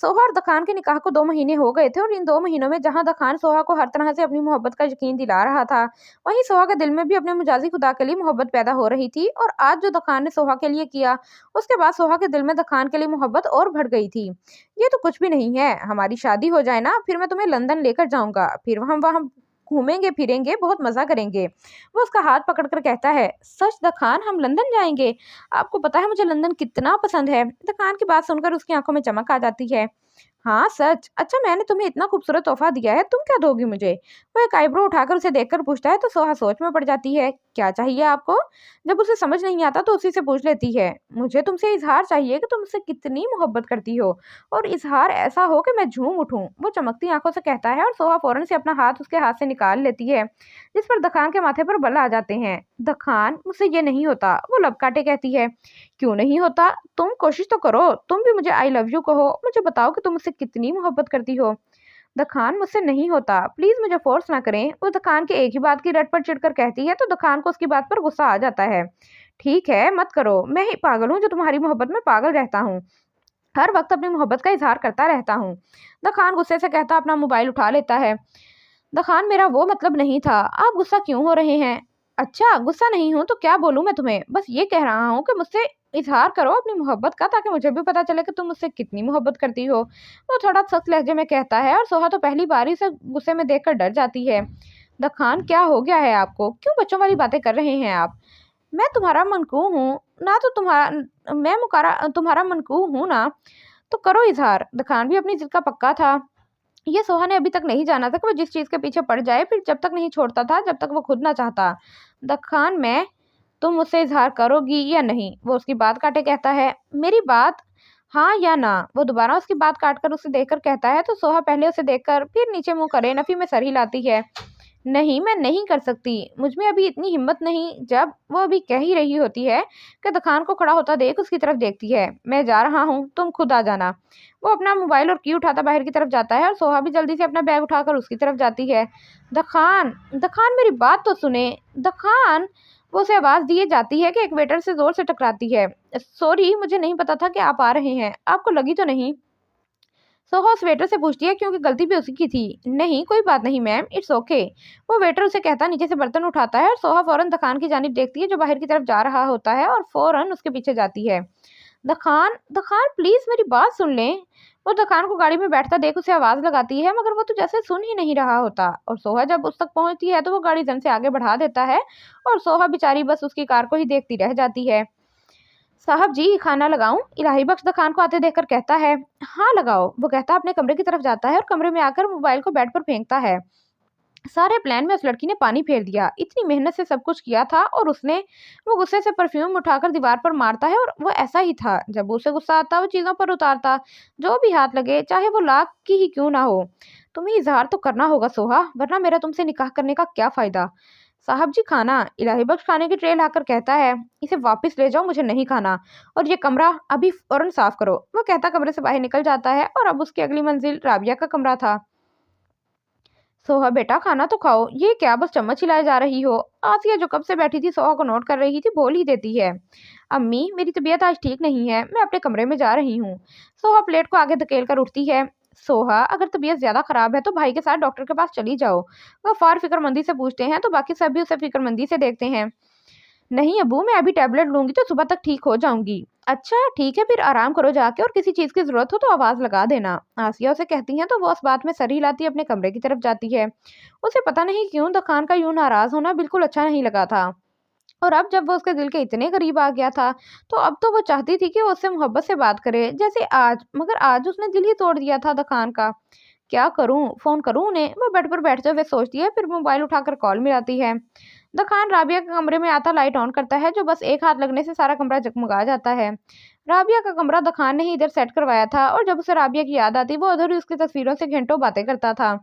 सोहा और दखान के निकाह को 2 महीने हो गए थे और इन 2 महीनों में जहां दखान सोहा को हर तरह से अपनी मोहब्बत का यकीन दिला रहा था, वहीं सोहा के दिल में भी अपने मुजाजी खुदा के लिए मोहब्बत पैदा हो रही थी। और आज जो दखान ने सोहा के लिए किया, उसके बाद सोहा के दिल में दखान के लिए मोहब्बत और बढ़ गई थी। ये तो कुछ भी नहीं है, हमारी शादी हो जाए ना, फिर मैं तुम्हें लंदन लेकर जाऊंगा, फिर हम वहाँ घूमेंगे फिरेंगे, बहुत मजा करेंगे। वो उसका हाथ पकड़कर कहता है, सच दखान, हम लंदन जाएंगे? आपको पता है मुझे लंदन कितना पसंद है। दखान की बात सुनकर उसकी आंखों में चमक आ जाती है। हाँ सच? अच्छा, मैंने तुम्हें इतना खूबसूरत तोहफा दिया है, तुम क्या दोगी मुझे? वो एक आईब्रो उठाकर उसे देखकर पूछता है तो सोहा सोच में पड़ जाती है। क्या चाहिए आपको? जब उसे समझ नहीं आता तो उसी से पूछ लेती है। मुझे तुमसे इजहार चाहिए कि तुम मुझसे कितनी मोहब्बत करती हो, और इजहार ऐसा हो कि मैं झूम उठूं। वो चमकती आंखों से कहता है और सोहा फौरन से अपना हाथ उसके हाथ से निकाल लेती है, जिस पर दखान के माथे पर बल आ जाते हैं। दखान, मुझसे ये नहीं होता, वो लब काटे कहती है। क्यों नहीं होता? तुम कोशिश तो करो, तुम भी मुझे आई लव यू कहो, मुझे बताओ कि तुम मुझसे कितनी मोहब्बत करती हो। दखान, मुझसे नहीं होता, प्लीज मुझे फोर्स ना करें। वो दखान के एक ही बात की रट पर चिढ़कर कहती है तो दखान को उसकी बात पर गुस्सा आ जाता है। ठीक है, मत करो, मैं ही पागल हूँ जो तुम्हारी मोहब्बत में पागल रहता हूँ, हर वक्त अपनी मोहब्बत का इजहार करता रहता हूँ। दखान गुस्से से कहता अपना मोबाइल उठा लेता है। दखान, मेरा वो मतलब नहीं था, आप गुस्सा क्यों हो रहे हैं? अच्छा, गुस्सा नहीं हूं तो क्या बोलूं मैं तुम्हें, बस ये कह रहा हूँ कि मुझसे इजहार करो अपनी मोहब्बत का, ताकि मुझे भी पता चले कि तुम मुझसे कितनी मोहब्बत करती हो। वो थोड़ा सख्त लहजे में कहता है और सोहा तो पहली बार ही से गुस्से में देखकर डर जाती है। दखान, क्या हो गया है आपको? क्यों बच्चों वाली बातें कर रहे हैं आप? मैं तुम्हारा मनकू हूँ ना, तो मैं मुकारा तुम्हारा मनकू हूँ ना, तो करो इजहार। दखान भी अपनी जिद का पक्का था। ये सोहा ने अभी तक नहीं जाना था कि वो जिस चीज के पीछे पड़ जाए फिर जब तक नहीं छोड़ता था जब तक वो खुद ना चाहता। दखान, मैं, तुम मुझसे इजहार करोगी या नहीं? वो उसकी बात काटे कहता है। मेरी बात, हाँ या ना? वो दोबारा उसकी बात काटकर उसे देखकर कहता है तो सोहा पहले उसे देखकर फिर नीचे मुंह करे नफी में सर हिलाती है। नहीं, मैं नहीं कर सकती, मुझ में अभी इतनी हिम्मत नहीं। जब वो अभी कह ही रही होती है कि दखान को खड़ा होता देख उसकी तरफ देखती है। मैं जा रहा हूँ, तुम खुद आ जाना। वो अपना मोबाइल और की उठाता बाहर की तरफ जाता है और सोहा भी जल्दी से अपना बैग उठाकर उसकी तरफ जाती है। दखान, दखान, मेरी बात तो सुने। दखान, वो उसे आवाज दिए जाती है कि एक वेटर से जोर से टकराती है। सॉरी, मुझे नहीं पता था कि आप आ रहे हैं, आपको लगी तो नहीं? सोहा उस वेटर से पूछती है क्योंकि गलती भी उसी की थी। नहीं, कोई बात नहीं मैम, इट्स ओके। वो वेटर उसे कहता नीचे से बर्तन उठाता है और सोहा फौरन दखान की जानिब देखती है जो बाहर की तरफ जा रहा होता है और फौरन उसके पीछे जाती है। दखान, दखान, प्लीज मेरी बात सुन लें। वो दखान को गाड़ी में बैठता देख उसे आवाज लगाती है मगर वो तो जैसे सुन ही नहीं रहा होता, और सोहा जब उस तक पहुंचती है तो वो गाड़ी जन से आगे बढ़ा देता है और सोहा बेचारी बस उसकी कार को ही देखती रह जाती है। साहब जी, खाना लगाऊं? इलाही बख्श दखान को आते देखकर कहता है। हाँ लगाओ, वो कहता अपने कमरे की तरफ जाता है और कमरे में आकर मोबाइल को बेड पर फेंकता है। सारे प्लान में उस लड़की ने पानी फेर दिया, इतनी मेहनत से सब कुछ किया था और उसने। वो गुस्से से परफ्यूम उठाकर दीवार पर मारता है और वो ऐसा ही था, जब उसे गुस्सा आता वो चीजों पर उतारता जो भी हाथ लगे, चाहे वो लाख की ही क्यों ना हो। तुम्हें इजहार तो करना होगा सोहा, वरना मेरा तुमसे निकाह करने का क्या फायदा? साहब जी, खाना। इलाही बख्श खाने की ट्रे लाकर कहता है। इसे वापस ले जाओ, मुझे नहीं खाना, और ये कमरा अभी फौरन साफ करो। वो कहता कमरे से बाहर निकल जाता है और अब उसकी अगली मंजिल राबिया का कमरा था। सोहा बेटा, खाना तो खाओ, ये क्या बस चम्मच हिलाए जा रही हो? आसिया जो कब से बैठी थी सोहा को नोट कर रही थी बोल ही देती है। अम्मी, मेरी तबीयत आज ठीक नहीं है, मैं अपने कमरे में जा रही हूँ। सोहा प्लेट को आगे धकेल कर उठती है। सोहा, अगर तबीयत ज्यादा खराब है तो भाई के साथ डॉक्टर के पास चली जाओ। वह फार फिक्रमंदी से पूछते हैं तो बाकी सब भी उसे फिक्रमंदी से देखते हैं। नहीं अबू, मैं अभी टैबलेट लूंगी तो सुबह तक ठीक हो जाऊंगी। अच्छा ठीक है, फिर आराम करो जाके, और किसी चीज की जरूरत हो तो आवाज लगा देना। आसिया उसे कहती है तो वो उस बात में सर हिलाती अपने कमरे की तरफ जाती है। उसे पता नहीं क्यों दखान का यूं नाराज होना बिल्कुल अच्छा नहीं लगा था, और अब जब वो उसके दिल के इतने करीब आ गया था तो अब तो वो चाहती थी कि वो उससे मोहब्बत से बात करे जैसे आज, मगर आज उसने दिल ही तोड़ दिया था दखान का। क्या करूं, फोन करूं उन्हें? वो बेड पर बैठते हुए सोचती है, फिर मोबाइल उठाकर कॉल मिलाती है। दखान राबिया के कमरे में आता लाइट ऑन करता है जो बस एक हाथ लगने से सारा कमरा जगमगा जाता है। राबिया का कमरा दखान ने ही इधर सेट करवाया था और जब उसे राबिया की याद आती वो उधर ही उसकी तस्वीरों से घंटों बातें करता था।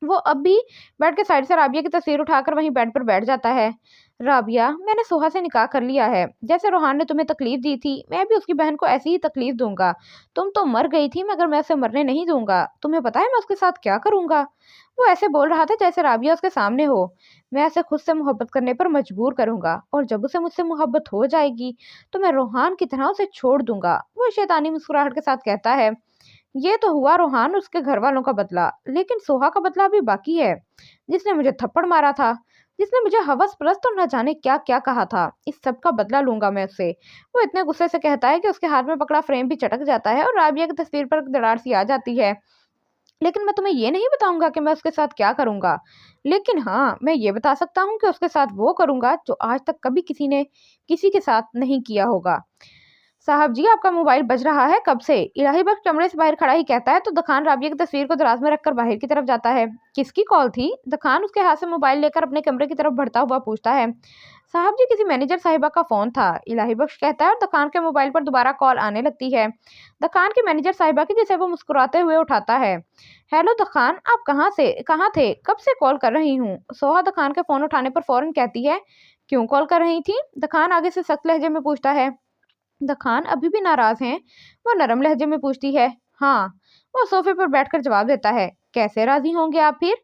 वो अब भी बेड के साइड से राबिया की तस्वीर उठाकर वहीं बेड पर बैठ जाता है। राबिया, मैंने सोहा से निकाह कर लिया है। जैसे रोहान ने तुम्हें तकलीफ दी थी, मैं भी उसकी बहन को ऐसी ही तकलीफ दूंगा। तुम तो मर गई थी, मगर मैं उसे मरने नहीं दूंगा। तुम्हें पता है मैं उसके साथ क्या करूंगा? वो ऐसे बोल रहा था जैसे राबिया उसके सामने हो। मैं ऐसे खुद से मोहब्बत करने पर मजबूर करूंगा, और जब उसे मुझसे मोहब्बत हो जाएगी तो मैं रोहान की तरह उसे छोड़ दूंगा। वो शैतानी मुस्कुराहट के साथ कहता है। ये तो हुआ रोहान उसके घर वालों का बदला, लेकिन सोहा का बदला अभी बाकी है। जिसने मुझे थप्पड़ मारा था, जिसने मुझे हवस परस्त और न जाने क्या क्या कहा था, इस सब का बदला लूंगा मैं उससे। वो इतने गुस्से से कहता है कि उसके हाथ में पकड़ा फ्रेम भी चटक जाता है और राबिया की तस्वीर पर दरार सी आ जाती है। लेकिन मैं तुम्हें ये नहीं बताऊंगा कि मैं उसके साथ क्या करूंगा। लेकिन हाँ, मैं ये बता सकता हूँ कि उसके साथ वो करूंगा जो आज तक कभी किसी ने किसी के साथ नहीं किया होगा। साहब जी, आपका मोबाइल बज रहा है कब से? इलाही बख्श कमरे से बाहर खड़ा ही कहता है तो दखान राबिया की तस्वीर को दराज में रखकर बाहर की तरफ जाता है। किसकी कॉल थी? दखान उसके हाथ से मोबाइल लेकर अपने कमरे की तरफ बढ़ता हुआ पूछता है। साहब जी, किसी मैनेजर साहिबा का फोन था, इलाही बख्श कहता है और दखान के मोबाइल पर दोबारा कॉल आने लगती है। दखान की मैनेजर साहिबा की, जिसे वो मुस्कुराते हुए उठाता है। हेलो दखान, आप कहाँ थे, कब से कॉल कर रही हूँ? सोहा दखान के फोन उठाने पर फौरन कहती है। क्यों कॉल कर रही थी? दखान आगे से सख्त लहजे में पूछता है। दखान अभी भी नाराज हैं? वो नरम लहजे में पूछती है। हाँ। वो सोफे पर बैठकर जवाब देता है। कैसे राजी होंगे आप फिर?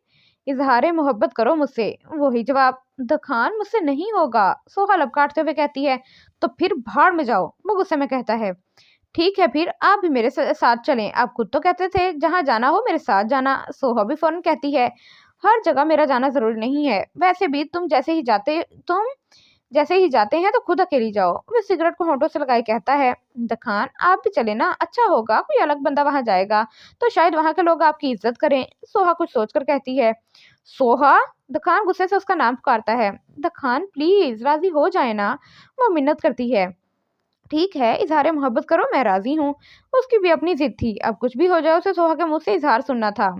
इजहार मोहब्बत करो मुझसे। वही जवाब। दखान, मुझसे नहीं होगा, सोहा लब काटते हुए कहती है। तो फिर भाड़ में जाओ, वो गुस्से में कहता है। ठीक है, फिर आप भी मेरे साथ चलें, आप खुद तो कहते थे जहाँ जाना हो मेरे साथ जाना। सोहा भी फौरन कहती है। हर जगह मेरा जाना जरूरी नहीं है, वैसे भी तुम जैसे ही जाते हैं तो खुद अकेली जाओ। वो सिगरेट को होंठों से लगाए कहता है। दखान, आप भी चले ना, अच्छा होगा, कोई अलग बंदा वहां जाएगा तो शायद वहां के लोग आपकी इज्जत करें। सोहा कुछ सोचकर कहती है। सोहा? दखान गुस्से से उसका नाम पुकारता है। दखान प्लीज राजी हो जाए ना, वो मिन्नत करती है। ठीक है, इजहार मोहब्बत करो, मैं राजी हूँ। उसकी भी अपनी जिद थी, अब कुछ भी हो जाए उसे सोहा के मुंह से इजहार सुनना था।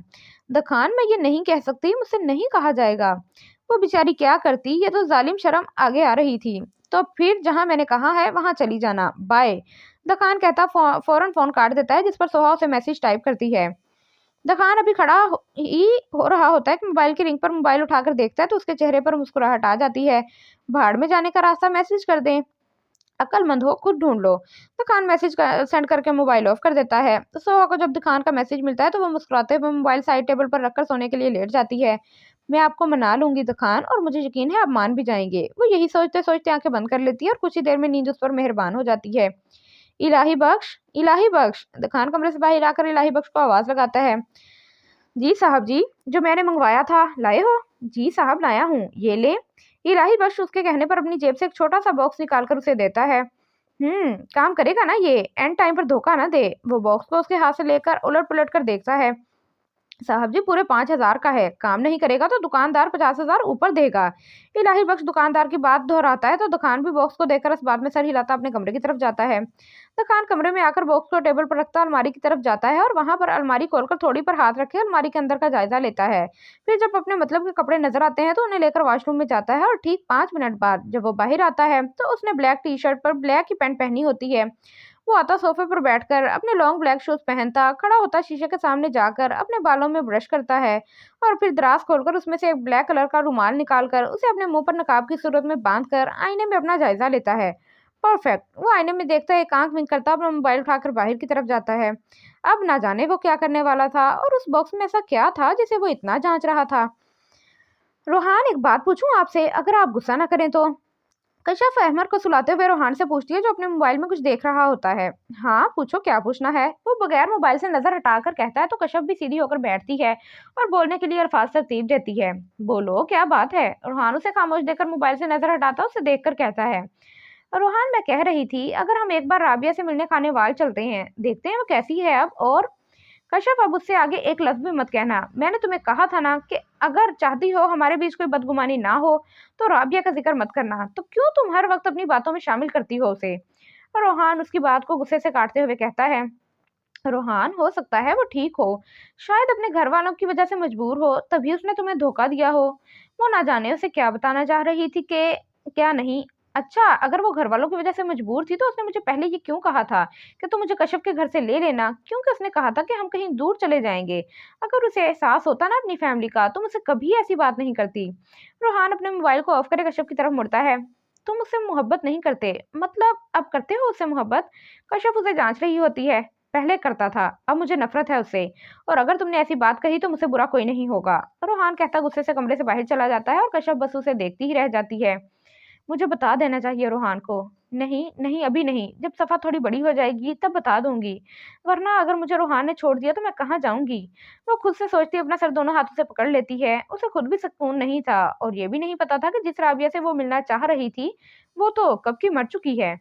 दखान, मैं ये नहीं कह सकती, मुझसे नहीं कहा जाएगा। वो बेचारी क्या करती, ये तो जालिम शर्म आगे आ रही थी। तो फिर जहां मैंने कहा है वहां चली जाना, बाय। दखान कहता फौरन फोन काट देता है, जिस पर सोहा उसे मैसेज टाइप करती है। दखान अभी खड़ा ही हो रहा होता है कि मोबाइल की रिंग पर मोबाइल उठाकर देखता है तो उसके चेहरे पर मुस्कुराहट आ जाती है। भाड़ में जाने का रास्ता मैसेज कर दें, अक्लमंद हो खुद ढूंढ लो। दुकान मैसेज सेंड करके मोबाइल ऑफ कर देता है। तो सोहा को जब दुकान का मैसेज मिलता है तो वो मुस्कुराते हुए मोबाइल साइड टेबल पर रखकर सोने के लिए लेट जाती है। मैं आपको मना लूंगी दुकान, और मुझे यकीन है आप मान भी जाएंगे। वो यही सोचते सोचते आंखें बंद कर लेती है और कुछ ही देर में नींद उस पर मेहरबान हो जाती है। इलाही बख्श, इलाही बख्श, दुकान कमरे से बाहर आकर इलाही बख्श को आवाज लगाता है। जी साहब जी, जो मैंने मंगवाया था लाए हो? जी साहब लाया हूँ, ये ले। इलाही बख्श उसके कहने पर अपनी जेब से एक छोटा सा बॉक्स निकालकर उसे देता है। काम करेगा ना ये? एंड टाइम पर धोखा ना दे। वो बॉक्स को उसके हाथ से लेकर उलट पुलट कर देखता है। साहब जी, पूरे 5,000 का है, काम नहीं करेगा तो दुकानदार 50,000 ऊपर देगा। इलाही बख्श दुकानदार की बात दोहराता है तो दुकान भी बॉक्स को देखकर इस बात में सर हिलाता अपने कमरे की तरफ जाता है। दुकान कमरे में आकर बॉक्स को टेबल पर रखता अलमारी की तरफ जाता है और वहां पर अलमारी खोलकर थोड़ी पर हाथ रखे अलमारी के अंदर का जायजा लेता है। फिर जब अपने मतलब के कपड़े नजर आते हैं तो उन्हें लेकर वॉशरूम में जाता है और ठीक 5 मिनट बाद जब वो बाहर आता है तो उसने ब्लैक टी शर्ट पर ब्लैक ही पैंट पहनी होती है। वो आता सोफे पर बैठकर अपने लॉन्ग ब्लैक शूज पहनता खड़ा होता, शीशे के सामने जाकर अपने बालों में ब्रश करता है और फिर दराज खोलकर उसमें से एक ब्लैक कलर का रुमाल निकालकर उसे अपने मुंह पर नकाब की सूरत में बांधकर आईने में अपना जायजा लेता है। परफेक्ट। वो आईने में देखता है, एक आंख विंक करता अपना मोबाइल उठाकर बाहर की तरफ जाता है। अब ना जाने वो क्या करने वाला था और उस बॉक्स में ऐसा क्या था जिसे वो इतना जांच रहा था। रोहान, एक बात पूछूं आपसे, अगर आप गुस्सा ना करें तो? कशिफ अहमद को सुलाते हुए रोहान से पूछती है, जो अपने मोबाइल में कुछ देख रहा होता है। हाँ पूछो, क्या पूछना है? वो बगैर मोबाइल से नजर हटाकर कहता है तो कशिफ भी सीधी होकर बैठती है और बोलने के लिए अल्फाज तरतीब देती है। बोलो, क्या बात है? रोहान उसे खामोश देकर मोबाइल से नजर हटाता उसे देखकर कहता है। रोहान, मैं कह रही थी अगर हम एक बार राबिया से मिलने खाने वाल चलते हैं, देखते हैं वो कैसी है अब। और कश्यप, अब उससे आगे एक लफ्ज भी मत कहना। मैंने तुम्हें कहा था ना कि अगर चाहती हो हमारे बीच कोई बदगुमानी ना हो तो राबिया का जिक्र मत करना। तो क्यों तुम हर वक्त अपनी बातों में शामिल करती हो उसे? और रोहान उसकी बात को गुस्से से काटते हुए कहता है। रोहान, हो सकता है वो ठीक हो, शायद अपने घर वालों की वजह से मजबूर हो, तभी उसने तुम्हें धोखा दिया हो। वो ना जाने उसे क्या बताना चाह रही थी कि क्या नहीं। अच्छा, अगर वो घर वालों की वजह से मजबूर थी तो उसने मुझे पहले ये क्यों कहा था कि तुम मुझे कश्यप के घर से ले लेना? क्योंकि उसने कहा था कि हम कहीं दूर चले जाएंगे। अगर उसे एहसास होता ना अपनी फैमिली का तो मुझसे कभी ऐसी बात नहीं करती। रोहान अपने मोबाइल को ऑफ करे कश्यप की तरफ मुड़ता है। तुम उससे मोहब्बत नहीं करते, मतलब अब करते हो उससे मोहब्बत? कश्यप उसे जांच रही होती है। पहले करता था, अब मुझे नफरत है उससे। और अगर तुमने ऐसी बात कही तो मुझसे बुरा कोई नहीं होगा। रोहान कहता गुस्से से कमरे से बाहर चला जाता है और कश्यप बस उसे देखती ही रह जाती है। मुझे बता देना चाहिए रोहान को। नहीं, नहीं अभी नहीं, जब सफ़ा थोड़ी बड़ी हो जाएगी तब बता दूँगी। वरना अगर मुझे रोहान ने छोड़ दिया तो मैं कहाँ जाऊँगी? वो खुद से सोचती अपना सर दोनों हाथों से पकड़ लेती है। उसे खुद भी सुकून नहीं था और ये भी नहीं पता था कि जिस राबिया से वो मिलना चाह रही थी, वो तो कब की मर चुकी है।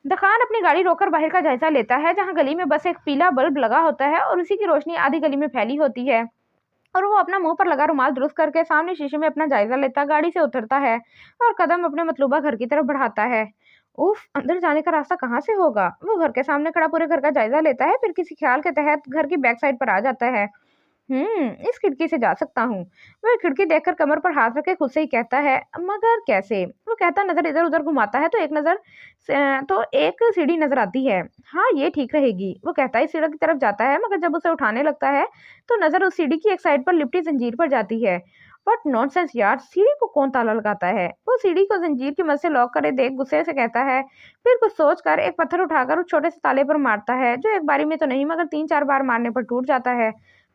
दखान अपनी गाड़ी रोककर बाहर का जायजा लेता है, जहाँ गली में बस एक पीला बल्ब लगा होता है और उसी की रोशनी आधी गली में फैली होती है। और वो अपना मुंह पर लगा रुमाल दुरुस्त करके सामने शीशे में अपना जायजा लेता गाड़ी से उतरता है और कदम अपने मतलूबा घर की तरफ बढ़ाता है। उफ, अंदर जाने का रास्ता कहाँ से होगा? वो घर के सामने खड़ा पूरे घर का जायजा लेता है, फिर किसी ख्याल के तहत घर की बैक साइड पर आ जाता है। इस खिड़की से जा सकता हूँ। वह खिड़की देखकर कमर पर हाथ रखे खुद से ही कहता है, मगर कैसे? वो कहता नजर इधर उधर घुमाता है तो एक सीढ़ी नजर आती है। हाँ, ये ठीक रहेगी। वो कहता है सीढ़ी की तरफ जाता है, मगर जब उसे उठाने लगता है तो नजर उस सीढ़ी की एक साइड पर लिपटी जंजीर पर जाती है। बट नॉनसेंस यार, सीढ़ी को कौन ताला लगाता है? वो सीढ़ी को जंजीर की मदद से लॉक करे देख गुस्से से कहता है। फिर कुछ सोचकर एक पत्थर उठाकर उस छोटे से ताले पर मारता है, जो एक बारी में तो नहीं मगर 3-4 बार मारने पर टूट जाता है।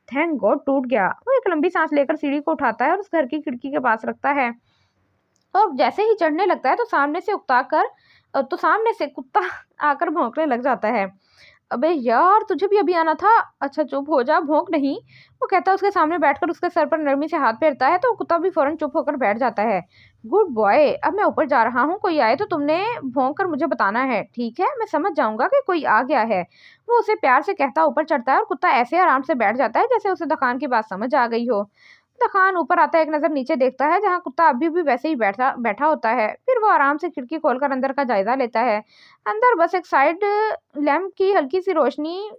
थैंक गॉड टूट गया। वो एक लंबी सांस लेकर सीढ़ी को उठाता है और उस घर की खिड़की के पास रखता है। और जैसे ही चढ़ने लगता है तो सामने से कुत्ता आकर भौंकने लग जाता है। अबे यार, तुझे भी अभी आना था। अच्छा चुप हो जा, भौंक नहीं। वो कहता है उसके सामने बैठकर उसके सर पर नरमी से हाथ फेरता है तो कुत्ता भी फौरन चुप होकर बैठ जाता है। गुड बॉय, अब मैं ऊपर जा रहा हूँ, कोई आए तो तुमने भौंक कर मुझे बताना है, ठीक है? मैं समझ जाऊंगा कि कोई आ गया है। वो उसे प्यार से कहता ऊपर चढ़ता है और कुत्ता ऐसे आराम से बैठ जाता है जैसे उसे दुकान की बात समझ आ गई हो। खान ऊपर आता है, एक नजर नीचे देखता है जहाँ कुत्ता अभी भी वैसे ही बैठा बैठा होता है। फिर वो आराम से खिड़की खोलकर अंदर का जायजा लेता है। अंदर बस एक साइड लैंप की हल्की सी रोशनी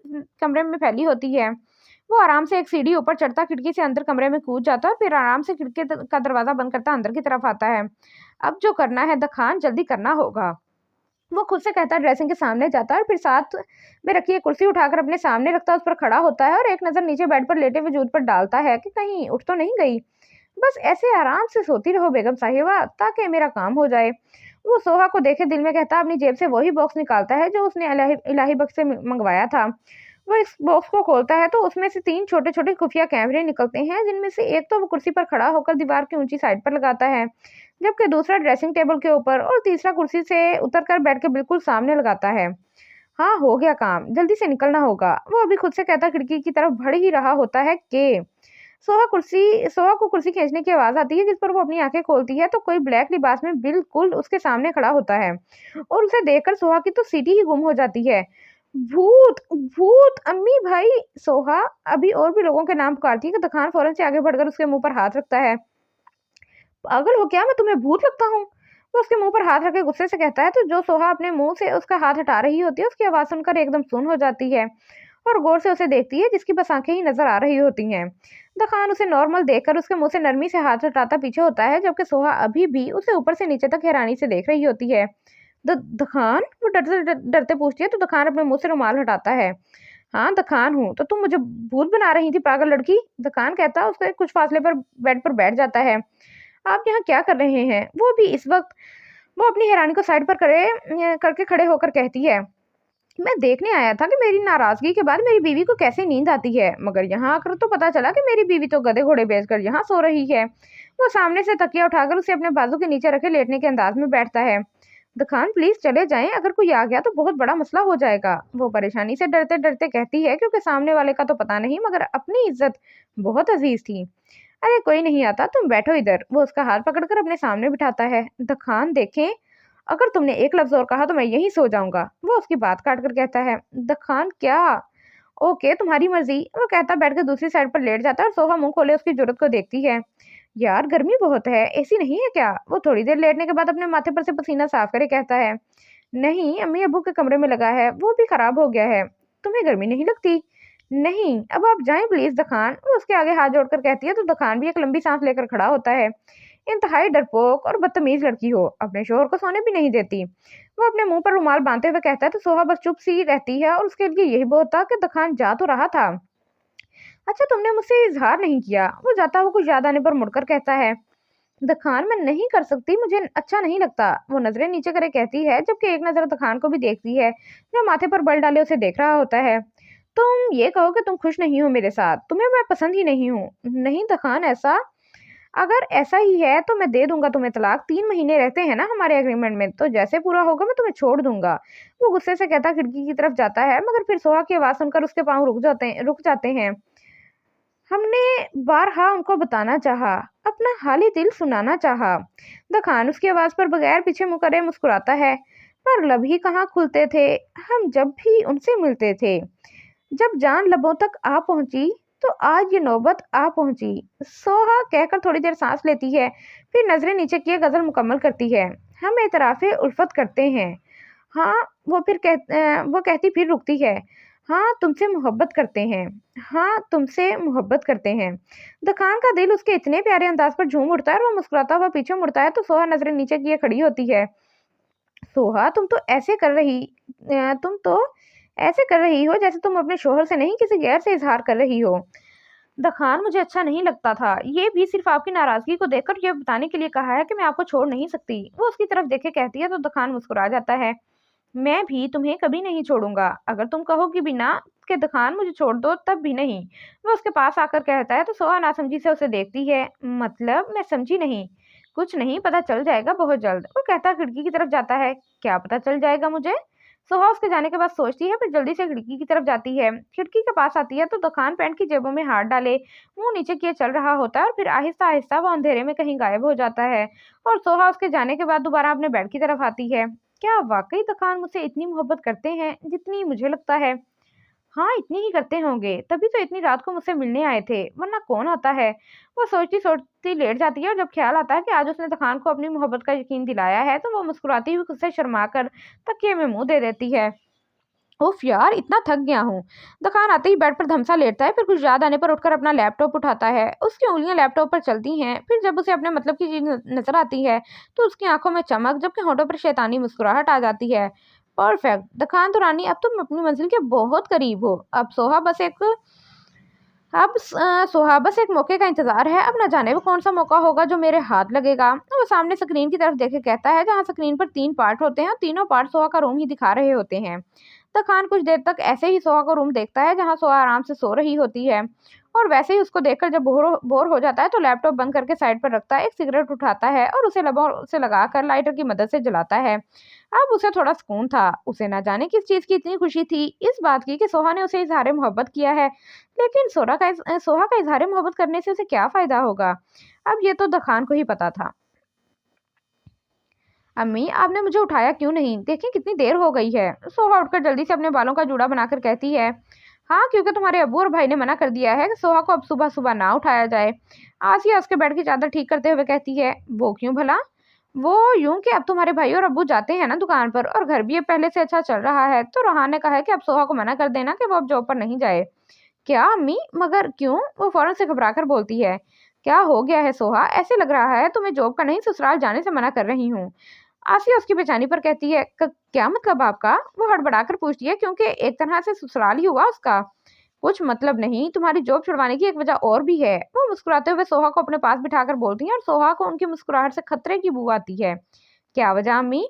कमरे में फैली होती है। वो आराम से एक सीढ़ी ऊपर चढ़ता खिड़की से अंदर कमरे में कूद जाता है, फिर आराम से खिड़की का दरवाजा बंद करता अंदर की तरफ आता है। अब जो करना है खान, जल्दी करना होगा। वो खुद से कहता है, ड्रेसिंग के सामने जाता है और फिर साथ में रखी एक कुर्सी उठाकर अपने सामने रखता है, उस पर खड़ा होता है और एक नज़र नीचे बेड पर लेटे वजूद पर डालता है कि कहीं उठ तो नहीं गई। बस ऐसे आराम से सोती रहो बेगम साहिबा, ताकि मेरा काम हो जाए। वो सोहा को देखे दिल में कहता अपनी जेब से वही बॉक्स निकालता है जो उसने इलाही बख्श से मंगवाया था। वो इस बॉक्स को खोलता है तो उसमें से 3 छोटे-छोटे खुफिया कैमरे निकलते हैं, जिनमें से एक तो वो कुर्सी पर खड़ा होकर दीवार की ऊंची साइड पर लगाता है, जबकि दूसरा ड्रेसिंग टेबल के ऊपर और तीसरा कुर्सी से उतरकर बेड के बिल्कुल सामने लगाता है। हाँ, हो गया काम, जल्दी से निकलना होगा। वो अभी खुद से कहता खिड़की की तरफ बढ़ ही रहा होता है कि सोहा को कुर्सी खींचने की आवाज आती है, जिस पर वो अपनी आंखें खोलती है तो कोई ब्लैक लिबास में बिल्कुल उसके सामने खड़ा होता है और उसे देखकर सोहा की तो सीटी ही गुम हो जाती है। भूत, भूत, अम्मी भाई। सोहा अभी और भी लोगों के नाम पुकारती है कि तखान फौरन से आगे बढ़कर उसके मुंह पर हाथ रखता है। पागल हो क्या? मैं तुम्हें भूत लगता हूँ? वो उसके मुंह पर हाथ रखे गुस्से से कहता है तो जो सोहा अपने मुंह से उसका हाथ हटा रही होती है उसकी आवाज सुनकर एकदम सुन हो जाती है और गौर से उसे देखती है, जिसकी बस आंखें ही नजर आ रही होती हैं। दखान उसे नॉर्मल देखकर उसके मुंह से नरमी से हाथ हटाता पीछे होता है, जबकि सोहा अभी भी उसे ऊपर से नीचे तक हैरानी से देख रही होती है। दखान, वो डरते डरते पूछती है तो दखान अपने मुंह से रुमाल हटाता है। हाँ, दखान हूँ। तो तुम मुझे भूत बना रही थी पागल लड़की? दखान कहता उसके कुछ फासले पर बेड पर बैठ जाता है। आप यहाँ क्या कर रहे हैं? वो भी इस वक्त वो अपनी हैरानी को साइड पर करके खड़े होकर कहती है, मैं देखने आया था कि मेरी नाराजगी के बाद मेरी बीवी को कैसे नींद आती है, मगर यहाँ आकर तो पता चला कि मेरी बीवी तो गधे घोड़े बेचकर यहाँ सो रही है। वो सामने से तकिया उठाकर उसे अपने बाजू के नीचे रखे लेटने के अंदाज में बैठता है। दुकान प्लीज चले जाएं, अगर कोई आ गया तो बहुत बड़ा मसला हो जाएगा। वो परेशानी से डरते डरते कहती है, क्योंकि सामने वाले का तो पता नहीं मगर अपनी इज्जत बहुत अजीज थी। अरे कोई नहीं आता, तुम बैठो इधर। वो उसका हाथ पकड़कर अपने सामने बिठाता है। दखान देखें, अगर तुमने एक लफ्ज और कहा तो मैं यहीं सो जाऊंगा। वो उसकी बात काट कर कहता है। दखान क्या? ओके, तुम्हारी मर्जी। वो कहता बैठ कर दूसरी साइड पर लेट जाता है और सोहा मुंह खोले उसकी जरूरत को देखती है। यार गर्मी बहुत है, एसी नहीं है क्या? वो थोड़ी देर लेटने के बाद अपने माथे पर से पसीना साफ करे कहता है। नहीं, अम्मी अब्बू के कमरे में लगा है, वो भी खराब हो गया है। तुम्हें गर्मी नहीं लगती? नहीं, अब आप जाएं प्लीज दखान। वो उसके आगे हाथ जोड़कर कहती है तो दखान भी एक लंबी सांस लेकर खड़ा होता है। इंतहाई डरपोक और बदतमीज लड़की हो, अपने शोहर को सोने भी नहीं देती। वो अपने मुंह पर रुमाल बांधते हुए कहता है तो सोहा बस चुप सी रहती है और उसके लिए यही बहुत था कि दखान जा तो रहा था। अच्छा तुमने मुझसे इजहार नहीं किया। वो जाता हुआ कुछ याद आने पर मुड़कर कहता है, दखान मैं नहीं कर सकती, मुझे अच्छा नहीं लगता। वो नजरें नीचे करे कहती है, जबकि एक नजर दखान को भी देखती है जो माथे पर बल डाले उसे देख रहा होता है। तुम ये कहो कि तुम खुश नहीं हो मेरे साथ, तुम्हें मैं पसंद ही नहीं हूँ। नहीं दखान, ऐसा अगर ऐसा ही है तो मैं दे दूंगा तुम्हें तलाक। 3 महीने रहते हैं ना हमारे एग्रीमेंट में, तो जैसे पूरा होगा मैं तुम्हें छोड़ दूंगा। वो गुस्से से कहता खिड़की की तरफ जाता है, मगर फिर सोहा की आवाज सुनकर उसके पाँव रुक जाते हैं। हमने बारहा उनको बताना चाहा, अपना हाली दिल सुनाना चाहा। दखान उसकी आवाज पर बगैर पीछे मुँह करे मुस्कुराता है, पर लब ही कहाँ खुलते थे हम जब भी उनसे मिलते थे। जब जान लबों तक आ पहुंची तो आज ये नौबत आ पहुंची। सोहा कहकर थोड़ी देर सांस लेती है, फिर नजरें नीचे किए गजल मुकम्मल करती है। हम एतराफ़े उल्फत करते हैं। हाँ, वो कहती फिर रुकती है। हाँ तुमसे मोहब्बत करते हैं। हाँ तुमसे मोहब्बत करते हैं। दखान का दिल उसके इतने प्यारे अंदाज पर झूम उठता है और वो मुस्कुराता हुआ पीछे मुड़ता है तो सोहा नजरें नीचे किए खड़ी होती है। सोहा तुम तो ऐसे कर रही हो जैसे तुम अपने शोहर से नहीं किसी गैर से इजहार कर रही हो। दखान, मुझे अच्छा नहीं लगता था, ये भी सिर्फ आपकी नाराजगी को देखकर ये बताने के लिए कहा है कि मैं आपको छोड़ नहीं सकती। वो उसकी तरफ देखे कहती है तो दखान मुस्कुरा जाता है। मैं भी तुम्हें कभी नहीं छोड़ूंगा, अगर तुम कहोगी भी ना कि दखान मुझे छोड़ दो तब भी नहीं। वो उसके पास आकर कहता है तो सोहा नासमझी से उसे देखती है। मतलब मैं समझी नहीं। कुछ नहीं, पता चल जाएगा बहुत जल्द। वो कहता खिड़की की तरफ जाता है। क्या पता चल जाएगा मुझे? सोहा उसके जाने के बाद सोचती है, फिर जल्दी से खिड़की की तरफ जाती है। खिड़की के पास आती है तो दखान पैंट की जेबों में हाथ डाले मुंह नीचे किए चल रहा होता है और फिर आहिस्ता आहिस्ता वो अंधेरे में कहीं गायब हो जाता है। और सोहा उसके जाने के बाद दोबारा अपने बेड की तरफ आती है। क्या वाकई दखान मुझसे इतनी मोहब्बत करते हैं जितनी मुझे लगता है? हाँ, इतनी ही करते होंगे, तभी तो इतनी रात को मुझसे मिलने आए थे, वरना कौन आता है। वो सोचती सोचती लेट जाती है और जब ख्याल आता है कि आज उसने दखान को अपनी मोहब्बत का यकीन दिलाया है तो वो मुस्कुराती हुई खुद से शर्मा कर तकिए में मुंह दे देती है। उफ यार, इतना थक गया हूँ। दुकान आते ही बेड पर धमसा लेटता है, फिर कुछ याद आने पर उठकर अपना लैपटॉप उठाता है। उसकी उंगलियां लैपटॉप पर चलती हैं, फिर जब उसे अपने मतलब की चीज नजर आती है तो उसकी आंखों में चमक, जबकि होठों पर शैतानी मुस्कुराहट आ जाती है। परफेक्ट दुकान तो रानी, अब तुम अपनी मंजिल के बहुत करीब हो। सोहा बस एक मौके का इंतजार है। अब न जाने वो कौन सा मौका होगा जो मेरे हाथ लगेगा। वो सामने स्क्रीन की तरफ देखे कहता है, जहाँ स्क्रीन पर 3 पार्ट होते हैं और तीनों पार्ट सोहा का रूम ही दिखा रहे होते हैं। तो खान कुछ देर तक ऐसे ही सोहा का रूम देखता है जहाँ सोहा आराम से सो रही होती है, और वैसे ही उसको देखकर जब बोर हो जाता है तो लैपटॉप बंद करके साइड पर रखता है, एक सिगरेट उठाता है और उसे लबों से लगाकर लाइटर की मदद से जलाता है। अब उसे थोड़ा सुकून था। उसे ना जाने किस चीज की इतनी खुशी थी, इस बात की कि सोहा ने उसे इजहार मोहब्बत किया है। लेकिन सोहा का इजहार मोहब्बत करने से उसे क्या फायदा होगा, अब ये तो दखान को ही पता था। अम्मी, आपने मुझे उठाया क्यों नहीं? देखिए कितनी देर हो गई है। सोहा उठकर जल्दी से अपने बालों का जूड़ा बनाकर कहती है, हाँ क्योंकि तुम्हारे अब्बू और भाई ने मना कर दिया है कि सोहा को अब सुबह सुबह ना उठाया जाए। आसिया उसके बेड की चादर ठीक करते हुए कहती है, वो क्यों भला? वो यूं कि अब तुम्हारे भाई और अब्बू जाते हैं ना दुकान पर, और घर भी अब पहले से अच्छा चल रहा है, तो रोहान ने कहा है कि अब सोहा को मना कर देना कि वो अब जॉब पर नहीं जाए। क्या अम्मी, मगर क्यों? वो फौरन से घबरा कर बोलती है, क्या हो गया है सोहा? ऐसे लग रहा है तुम्हें जॉब का नहीं ससुराल जाने से मना कर रही हूँ। आसिया उसकी बेचैनी पर कहती है, क्या मतलब आपका? वो हड़बड़ाकर पूछती है, क्योंकि एक तरह से ससुराल ही हुआ उसका। कुछ मतलब नहीं, तुम्हारी जॉब छुड़वाने की एक वजह और भी है। वो मुस्कुराते हुए सोहा को अपने पास बिठाकर बोलती है और सोहा को उनकी मुस्कुराहट से खतरे की बू आती है। क्या वजह अम्मी?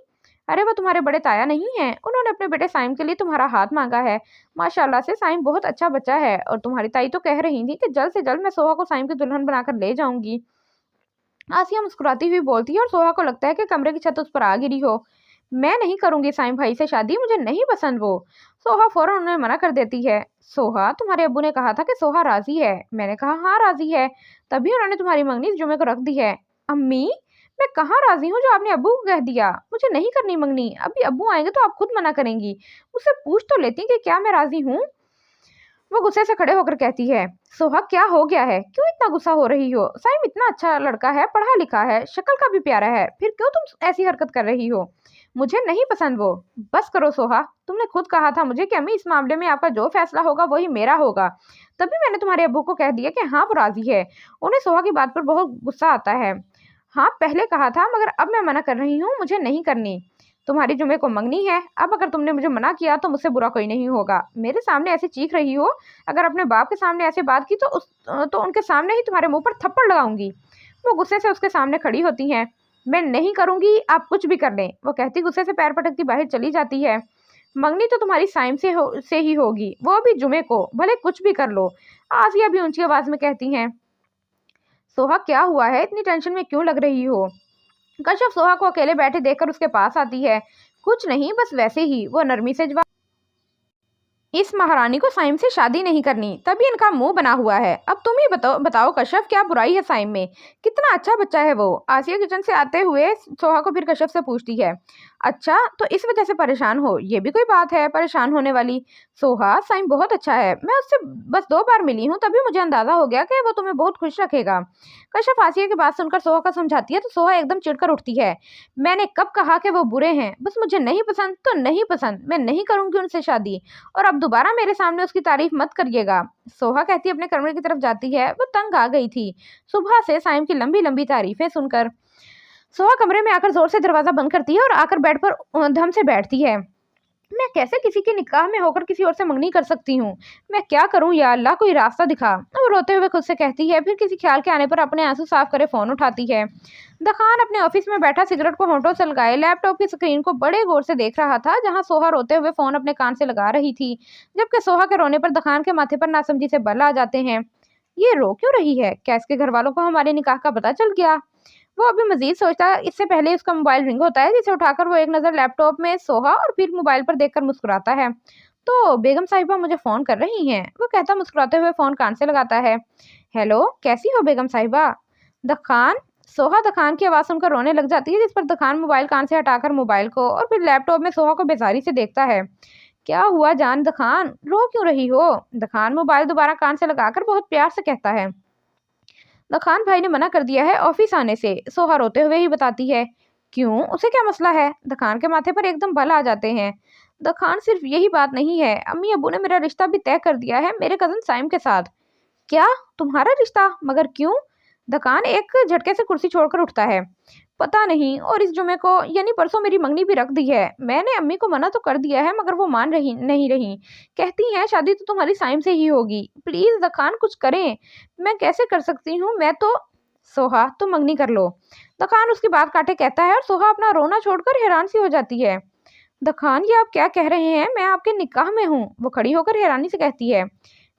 अरे वो तुम्हारे बड़े ताया नहीं है, उन्होंने अपने बेटे साइम के लिए तुम्हारा हाथ मांगा है। माशाल्लाह से साइम बहुत अच्छा बच्चा है, और तुम्हारी ताई तो कह रही थी कि जल्द से जल्द मैं सोहा को साइम की दुल्हन बनाकर ले जाऊंगी। आसिया मुस्कुराती हुई बोलती है और सोहा को लगता है कि कमरे की छत उस पर आ गिरी हो। मैं नहीं करूंगी साइम भाई से शादी, मुझे नहीं पसंद वो। सोहा फौरन उन्हें मना कर देती है। सोहा, तुम्हारे अब्बू ने कहा था कि सोहा राजी है। मैंने कहा हाँ राजी है, तभी उन्होंने तुम्हारी मंगनी इस जुमे को रख दी है। अम्मी, मैं कहाँ राजी हूँ जो आपने अब्बू को कह दिया? मुझे नहीं करनी मंगनी, अभी अब्बू आएंगे तो आप खुद मना करेंगी। मुझसे पूछ तो लेती कि क्या मैं राजी हूँ। वो गुस्से से खड़े होकर कहती है, सोहा क्या हो गया है, क्यों इतना गुस्सा हो रही हो? साइम इतना अच्छा लड़का है, पढ़ा लिखा है, शक्ल का भी प्यारा है, फिर क्यों तुम ऐसी हरकत कर रही हो? मुझे नहीं पसंद वो। बस करो सोहा, तुमने खुद कहा था मुझे कि अम्मी इस मामले में आपका जो फैसला होगा वही मेरा होगा। तभी मैंने तुम्हारे अब्बू को कह दिया कि हाँ वो राजी है। उन्हें सोहा की बात पर बहुत गुस्सा आता है। हाँ पहले कहा था, मगर अब मैं मना कर रही हूँ, मुझे नहीं करनी। तुम्हारी जुमे को मंगनी है, अब अगर तुमने मुझे मना किया तो मुझसे बुरा कोई नहीं होगा। मेरे सामने ऐसे चीख रही हो, अगर अपने बाप के सामने ऐसे बात की तो उनके सामने ही तुम्हारे मुंह पर थप्पड़ लगाऊंगी। वो गुस्से से उसके सामने खड़ी होती हैं। मैं नहीं करूंगी, आप कुछ भी कर लें, वो कहती गुस्से से पैर पटकती बाहर चली जाती है। मंगनी तो तुम्हारी साइम से ही होगी, वो भी जुमे को, भले कुछ भी कर लो। आसिया भी ऊंची आवाज में कहती हैं। सोहा क्या हुआ है, इतनी टेंशन में क्यों लग रही हो? कश्यप सोहा को अकेले बैठे देखकर उसके पास आती है। कुछ नहीं, बस वैसे ही, वो नरमी से जवाब। इस महारानी को साइम से शादी नहीं करनी, तभी इनका मुंह बना हुआ है। अब तुम ही बताओ कश्यप, क्या बुराई है साइम में? कितना अच्छा बच्चा है वो। आसिया किचन से आते हुए सोहा को फिर कश्यप से पूछती है। अच्छा, तो इस वजह से परेशान हो? ये भी कोई बात है परेशान होने वाली? सोहा, साइम बहुत अच्छा है, मैं उससे बस 2 बार मिली हूँ, तभी मुझे अंदाजा हो गया कि वो तुम्हें बहुत खुश रखेगा। कश्यप आसिया की बात सुनकर सोहा को समझाती है तो सोहा एकदम चिढ़कर उठती है। मैंने कब कहा कि वो बुरे हैं? बस मुझे नहीं पसंद तो नहीं पसंद, मैं नहीं करूंगी उनसे शादी, और अब दोबारा मेरे सामने उसकी तारीफ मत करिएगा। सोहा कहती अपने कमरे की तरफ जाती है। वो तंग आ गई थी सुबह से साइम की लंबी लंबी तारीफें सुनकर। सोहा कमरे में आकर जोर से दरवाजा बंद करती है और आकर बेड पर धम से बैठती है। मैं कैसे किसी के निकाह में होकर किसी और से मंगनी कर सकती हूँ? मैं क्या करूँ या अल्लाह, कोई रास्ता दिखा। वो रोते हुए खुद से कहती है, फिर किसी ख्याल के आने पर अपने आंसू साफ करे फोन उठाती है। दखान अपने ऑफिस में बैठा सिगरेट को होंठों से लगाए लैपटॉप की स्क्रीन को बड़े गौर से देख रहा था, जहां सोहा रोते हुए फोन अपने कान से लगा रही थी। जबकि सोहा के रोने पर दखान के माथे पर नासमझी से बल आ जाते हैं। ये रो क्यों रही है? क्या इसके घर वालों को हमारे निकाह का पता चल गया? वो अभी मजीद सोचता है, इससे पहले उसका मोबाइल रिंग होता है, जिसे उठाकर वो एक नज़र लैपटॉप में सोहा और फिर मोबाइल पर देखकर मुस्कुराता है। तो बेगम साहिबा मुझे फ़ोन कर रही हैं, वो कहता मुस्कुराते हुए फ़ोन कान से लगाता है। हेलो, कैसी हो बेगम साहिबा? दखान। सोहा दखान की आवाज़ सुनकर रोने लग जाती है, जिस पर दखान मोबाइल कान से हटाकर मोबाइल को और फिर लैपटॉप में सोहा को बेजारी से देखता है। क्या हुआ जान दखान, रो क्यों रही हो? दखान मोबाइल दोबारा कान से लगाकर बहुत प्यार से कहता है। लखान भाई ने मना कर दिया है ऑफिस आने से, सोहा रोते हुए ही बताती है। क्यों, उसे क्या मसला है? दखान के माथे पर एकदम बल आ जाते हैं। दखान, सिर्फ यही बात नहीं है, अम्मी अबू ने मेरा रिश्ता भी तय कर दिया है मेरे कजन साइम के साथ। क्या, तुम्हारा रिश्ता? मगर क्यों? दकान एक झटके से कुर्सी छोड़कर उठता है। पता नहीं, और इस जुमे को यानी परसों मेरी मंगनी भी रख दी है। मैंने अम्मी को मना तो कर दिया है, मगर वो मान रही नहीं रही। कहती हैं शादी तो तुम्हारी साइम से ही होगी। प्लीज दखान कुछ करें। मैं कैसे कर सकती हूँ, मैं तो। सोहा, तुम मंगनी कर लो। दखान उसकी बात काटे कहता है और सोहा अपना रोना छोड़कर हैरान सी हो जाती है। दखान, ये आप क्या कह रहे हैं? मैं आपके निकाह में हूँ, वो खड़ी होकर हैरानी से कहती है।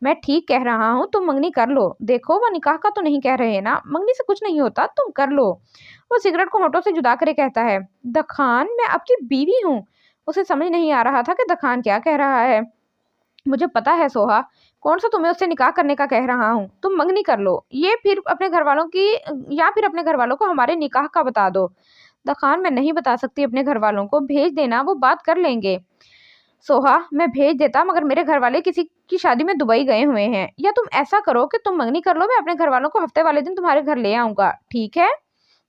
मैं ठीक कह रहा हूँ, तुम मंगनी कर लो। देखो, वो निकाह का तो नहीं कह रहे ना, मंगनी से कुछ नहीं होता, तुम कर लो। वो सिगरेट को होठों से जुदा करे कहता है। दखान, मैं आपकी बीवी हूँ। उसे समझ नहीं आ रहा था कि दखान क्या कह रहा है। मुझे पता है सोहा, कौन सा तुम्हें उससे निकाह करने का कह रहा हूँ। तुम मंगनी कर लो, ये फिर अपने घर वालों की, या फिर अपने घर वालों को हमारे निकाह का बता दो। दखान, मैं नहीं बता सकती अपने घर वालों को, भेज देना, वो बात कर लेंगे। सोहा, मैं भेज देता, मगर मेरे घर वाले किसी की शादी में दुबई गए हुए हैं। या तुम ऐसा करो कि तुम मंगनी कर लो, मैं अपने घर वालों को हफ्ते वाले दिन तुम्हारे घर ले आऊंगा, ठीक है?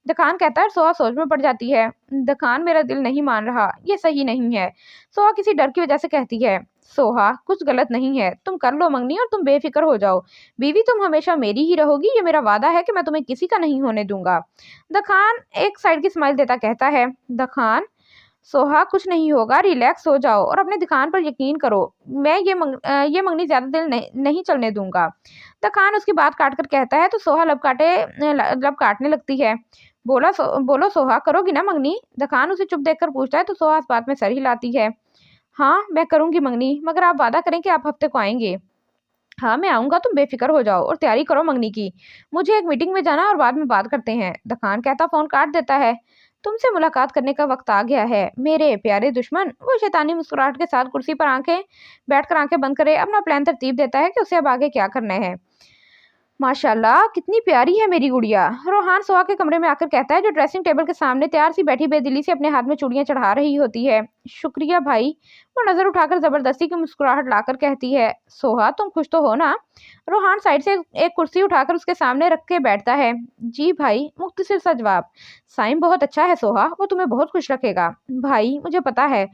दखान कहता है। सोहा सोच में पड़ जाती है। दखान, मेरा दिल नहीं मान रहा, ये सही नहीं है। सोहा किसी डर की वजह से कहती है। सोहा, कुछ गलत नहीं है, तुम कर लो मंगनी और तुम बेफिक्र हो जाओ। बीवी तुम हमेशा मेरी ही रहोगी, ये मेरा वादा है कि मैं तुम्हें किसी का नहीं होने दूंगा। दखान एक साइड की स्माइल देता कहता है। दखान, सोहा, कुछ नहीं होगा, रिलैक्स हो जाओ और अपने दुकान पर यकीन करो। मैं ये मंगनी ज्यादा दिल नहीं चलने दूंगा। दखान उसकी बात काट कर कहता है तो सोहा लब काटने लगती है। बोलो सोहा, करोगी ना मंगनी? दखान उसे चुप देखकर पूछता है तो सोहा इस बात में सर हिलाती है। हाँ, मैं करूंगी मंगनी, मगर आप वादा करें कि आप हफ्ते को आएंगे। हाँ, मैं आऊंगा, तुम बेफिक्र हो जाओ और तैयारी करो मंगनी की। मुझे एक मीटिंग में जाना और बाद में बात करते हैं। दखान कहता फोन काट देता है। तुमसे मुलाकात करने का वक्त आ गया है मेरे प्यारे दुश्मन। वो शैतानी मुस्कुराहट के साथ कुर्सी पर बैठकर आंखें बंद करे अपना प्लान तरतीब देता है कि उसे अब आगे क्या करना है। माशाल्लाह, कितनी प्यारी है मेरी गुड़िया, रोहान सोहा के कमरे में आकर कहता है, जो ड्रेसिंग टेबल के सामने तैयार सी बैठी बेदिली से अपने हाथ में चूड़ियां चढ़ा रही होती है। शुक्रिया भाई। वो नजर उठाकर जबरदस्ती की मुस्कुराहट लाकर कहती है। सोहा, तुम खुश तो हो ना? रोहान साइड से एक कुर्सी उठाकर उसके सामने रख के बैठता है। जी भाई, मुख्तसर सा जवाब। साइम बहुत अच्छा है सोहा, वो तुम्हें बहुत खुश रखेगा। भाई, मुझे पता है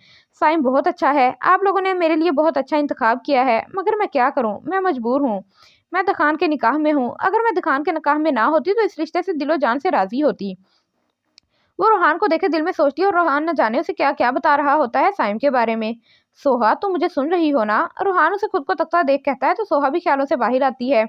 साइम बहुत अच्छा है, आप लोगों ने मेरे लिए बहुत अच्छा इंतखाब किया है, मगर मैं क्या करूं, मैं मजबूर हूं। मैं दखान के निकाह में हूँ, अगर मैं दखान के निकाह में ना होती तो इस रिश्ते से दिलो जान से राजी होती। वो रोहान को देखे दिल में सोचती है और रोहान न जाने उसे क्या क्या बता रहा होता है साइम के बारे में। सोहा, तुम मुझे सुन रही हो ना? रोहान उसे खुद को तकता देख कहता है तो सोहा भी ख्यालों से बाहर आती है।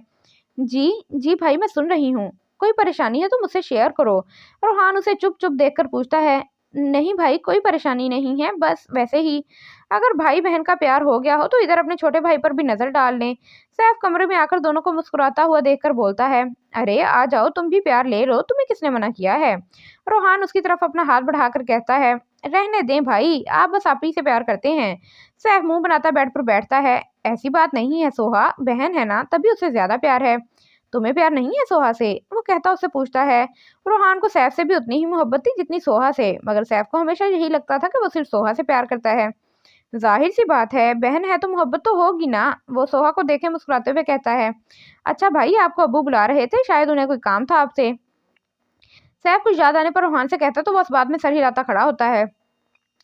जी जी भाई, मैं सुन रही हूँ। कोई परेशानी है तो मुझसे शेयर करो। रोहान उसे चुप चुप देखकर पूछता है। नहीं भाई, कोई परेशानी नहीं है, बस वैसे ही। अगर भाई बहन का प्यार हो गया हो तो इधर अपने छोटे भाई पर भी नजर डाल लें। सैफ कमरे में आकर दोनों को मुस्कुराता हुआ देखकर बोलता है। अरे आ जाओ, तुम भी प्यार ले लो, तुम्हें किसने मना किया है? रोहान उसकी तरफ अपना हाथ बढ़ाकर कहता है। रहने दें भाई, आप बस आप ही से प्यार करते हैं। सैफ मुंह बनाता बेड पर बैठता है। ऐसी बात नहीं है सोहा, बहन है ना तभी उससे ज्यादा प्यार है। तुम्हें प्यार नहीं है सोहा से? वो कहता उससे पूछता है। रोहान को सैफ से भी उतनी ही मोहब्बत थी जितनी सोहा से, मगर सैफ को हमेशा यही लगता था कि वो सिर्फ सोहा से प्यार करता है। जाहिर सी बात है, बहन है तो मोहब्बत तो होगी ना। वो सोहा को देखे मुस्कुराते हुए कहता है। अच्छा भाई, आपको अब्बू बुला रहे थे, शायद उन्हें कोई काम था आपसे। सैफ कुछ याद आने पर रोहान से कहता तो बस बाद में सर हिलाता खड़ा होता है।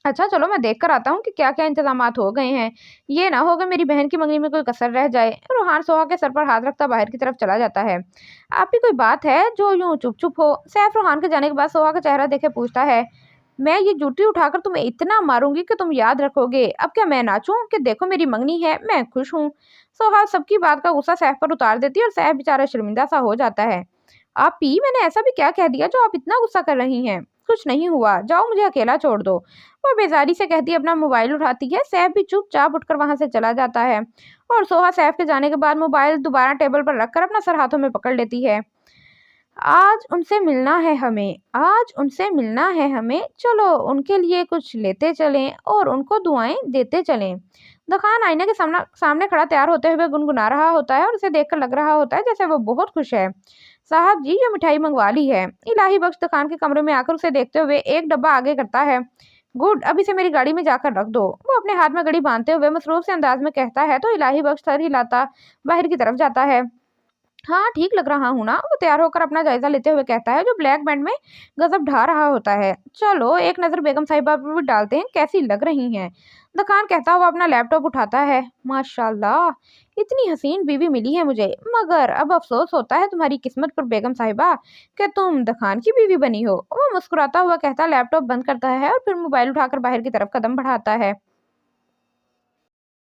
अच्छा चलो, मैं देख कर आता हूँ कि क्या क्या इंतजामात हो गए हैं। ये ना होगा मेरी बहन की मंगनी में कोई कसर रह जाए। रोहान सोहा के सर पर हाथ रखता बाहर की तरफ चला जाता है। आपकी कोई बात है जो यूं चुप चुप हो? सैफ रोहान के जाने के बाद सोहा का चेहरा देखे पूछता है। मैं ये जूती उठाकर तुम्हें इतना मारूंगी कि तुम याद रखोगे। अब क्या मैं नाचूं कि देखो मेरी मंगनी है, मैं खुश हूँ? सोहा सबकी बात का गुस्सा सैफ पर उतार देती है और सैफ बेचारा शर्मिंदा सा हो जाता है। आप पी, मैंने ऐसा भी क्या कह दिया जो आप इतना गुस्सा कर रही हैं? कुछ नहीं हुआ, जाओ मुझे अकेला छोड़ दो। वो बेजारी से कहती अपना मोबाइल उठाती है। सैफ भी चुपचाप उठकर वहां से चला जाता है और सोहा सैफ के जाने के बाद मोबाइल दोबारा टेबल पर रखकर अपना सर हाथों में पकड़ लेती है। आज उनसे मिलना है हमें, आज उनसे मिलना है हमें, चलो उनके लिए कुछ लेते चलें और उनको दुआएं देते चलें। दुकान आईने के सामने खड़ा तैयार होते हुए गुनगुना रहा होता है और उसे देखकर लग रहा होता है जैसे वो बहुत खुश है। साहब जी, ये मिठाई मंगवा ली है। इलाही बख्श दुकान के कमरे में आकर उसे देखते हुए एक डब्बा आगे करता है। गुड, अब इसे मेरी गाड़ी में जाकर रख दो। वो अपने हाथ में घड़ी बांधते हुए मसरूफ से अंदाज में कहता है तो इलाही बख्श सर हिलाता बाहर की तरफ जाता है। हाँ ठीक लग रहा हूँ ना? वो तैयार होकर अपना जायजा लेते हुए कहता है जो ब्लैक बैंड में गजब ढा रहा होता है। चलो एक नजर बेगम साहिबा पर भी डालते हैं, कैसी लग रही हैं? दुकान कहता हुआ अपना लैपटॉप उठाता है। माशाल्लाह, इतनी हसीन बीवी मिली है मुझे, मगर अब अफसोस होता है तुम्हारी किस्मत पर बेगम साहिबा कि तुम दुकान की बीवी बनी हो। वो मुस्कुराता हुआ कहता लैपटॉप बंद करता है और फिर मोबाइल उठाकर बाहर की तरफ कदम बढ़ाता है।